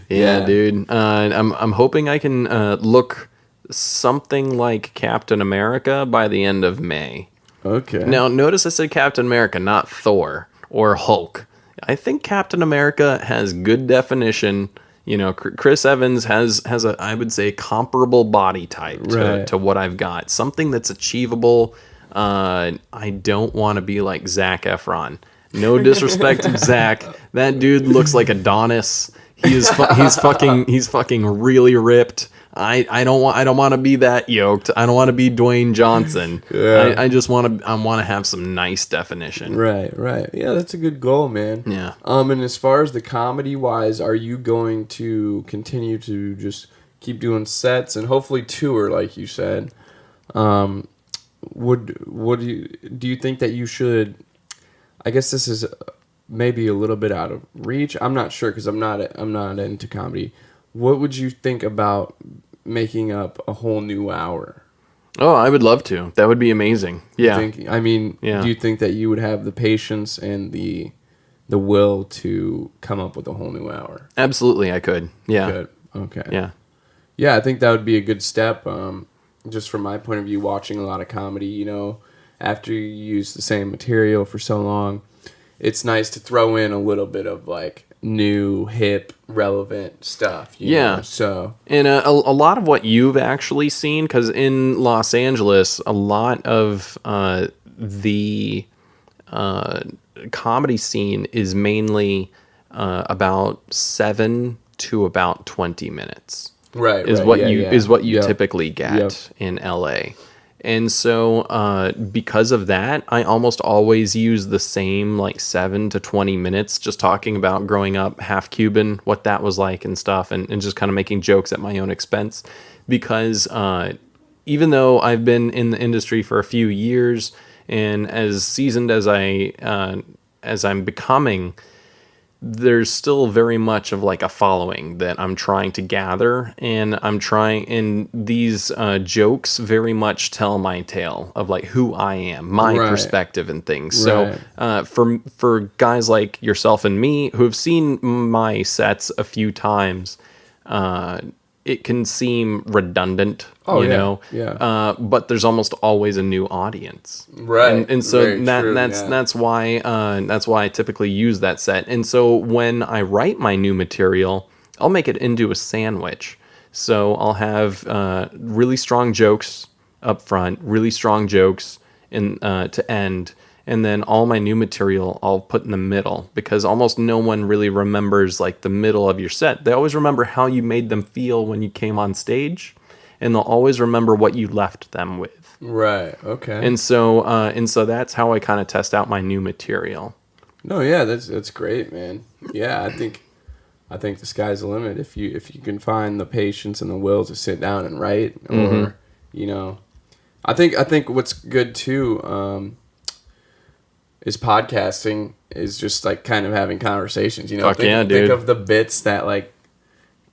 Yeah, dude. I'm hoping I can look something like Captain America by the end of May. Okay. Now, notice I said Captain America, not Thor or Hulk. I think Captain America has good definition. You know, Chris Evans has a, I would say, comparable body type to what I've got. Something that's achievable. I don't want to be like Zac Efron. No disrespect to Zac. That dude looks like Adonis. He's fucking really ripped. I don't want to be that yoked. I don't want to be Dwayne Johnson. Yeah. I want to have some nice definition. Right. Yeah, that's a good goal, man. Yeah. And as far as the comedy wise, are you going to continue to just keep doing sets and hopefully tour, like you said? Do you think that you should? I guess this is maybe a little bit out of reach. I'm not sure because I'm not into comedy. What would you think about making up a whole new hour? Oh, I would love to. That would be amazing. Yeah. Do you think that you would have the patience and the will to come up with a whole new hour? Absolutely, I could. Yeah. Good. Okay. Yeah. Yeah, I think that would be a good step. Just from my point of view, watching a lot of comedy, you know, after you use the same material for so long, it's nice to throw in a little bit of like new, hip, relevant stuff. You know? So, and a lot of what you've actually seen, because in Los Angeles, a lot of the comedy scene is mainly about 7 to about 20 minutes. Right. Is right, what yeah, you yeah. is what you Yep. typically get Yep. in LA. And so because of that, I almost always use the same like 7 to 20 minutes just talking about growing up half Cuban, what that was like and stuff, and just kind of making jokes at my own expense. Because even though I've been in the industry for a few years and as seasoned as I'm becoming, there's still very much of like a following that I'm trying to gather, and these jokes very much tell my tale of like who I am, my Right. perspective and things. Right. So for guys like yourself and me who have seen my sets a few times, it can seem redundant, Oh, you yeah, know. yeah. But there's almost always a new audience, Right, And so very true, that's yeah. that's why I typically use that set. And so when I write my new material, I'll make it into a sandwich. So I'll have really strong jokes up front, really strong jokes to end. And then all my new material I'll put in the middle, because almost no one really remembers like the middle of your set. They always remember how you made them feel when you came on stage, and they'll always remember what you left them with. Right. Okay. And so that's how I kind of test out my new material. No, yeah, that's great, man. Yeah, I think the sky's the limit if you can find the patience and the will to sit down and write, or you know, I think what's good too. Is podcasting is just like kind of having conversations, you know. Fuck yeah, dude. Think of the bits that like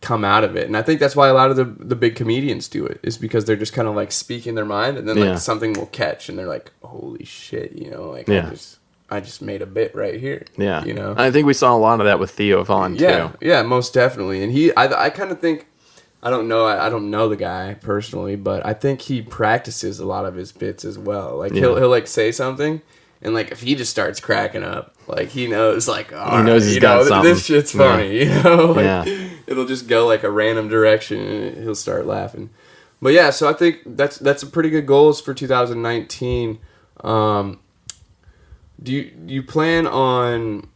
come out of it, and I think that's why a lot of the big comedians do it, is because they're just kind of like speaking their mind, and then like something will catch, and they're like, "Holy shit," you know, like I just made a bit right here. Yeah, you know. I think we saw a lot of that with Theo Vaughn too. Yeah, most definitely, and I kind of think. I don't know the guy personally, but I think he practices a lot of his bits as well. Like he'll like say something, and like if he just starts cracking up, like he knows like he knows he's got something. This shit's funny, you know. Like, Yeah. It'll just go like a random direction, and he'll start laughing. But yeah, so I think that's a pretty good goals for 2019. Do you plan on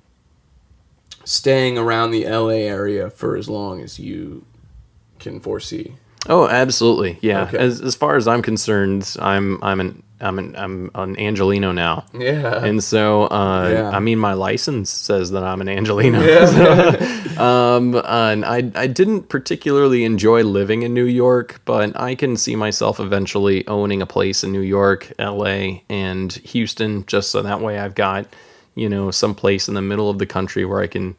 staying around the LA area for as long as you can foresee? Oh, absolutely. Yeah. Okay. As far as I'm concerned, I'm an Angelino now. Yeah. And so, Yeah. I mean, my license says that I'm an Angelino. Yeah. And I didn't particularly enjoy living in New York, but I can see myself eventually owning a place in New York, LA, and Houston, just so that way I've got, you know, some place in the middle of the country where I can,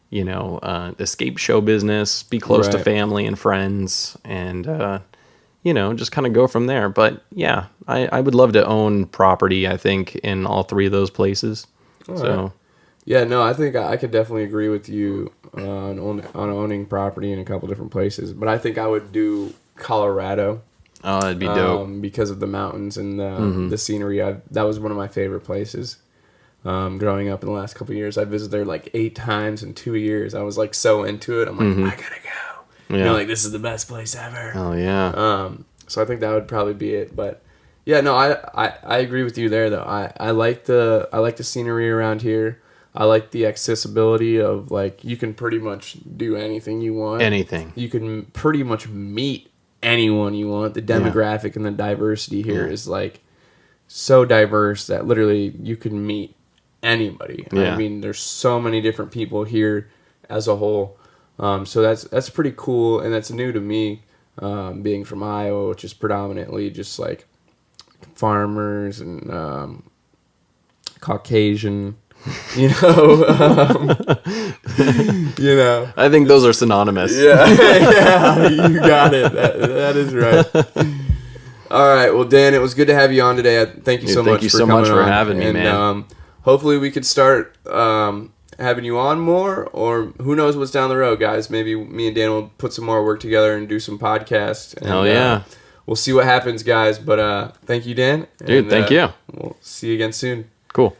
you know, escape show business, be close to Right. family and friends, and, you know, just kind of go from there. But yeah, I would love to own property, I think, in all three of those places. So, Yeah, no, I think I could definitely agree with you on owning property in a couple different places. But I think I would do Colorado. oh, that'd be dope. Because of the mountains and the scenery. That was one of my favorite places. Growing up in the last couple of years, I visited there like 8 times in 2 years. I was like so into it. I'm like, I gotta go. You know, like this is the best place ever. Oh, yeah. So I think that would probably be it. But yeah, no, I agree with you there though. I like the scenery around here. I like the accessibility of like you can pretty much do anything you want. Anything. You can pretty much meet anyone you want. The demographic and the diversity here is like so diverse that literally you can meet anybody. Yeah. I mean, there's so many different people here as a whole. So that's pretty cool, and that's new to me, being from Iowa, which is predominantly just like farmers and Caucasian, you know. You know. I think those are synonymous. Yeah, yeah, you got it. That is right. All right, well, Dan, it was good to have you on today. Thank you so much. Thank you so much for having me, man. Hopefully, we could start having you on more, or who knows what's down the road, guys. Maybe me and Dan will put some more work together and do some podcasts. And, Hell yeah. We'll see what happens, guys. But thank you, Dan. Dude, thank you. We'll see you again soon. Cool.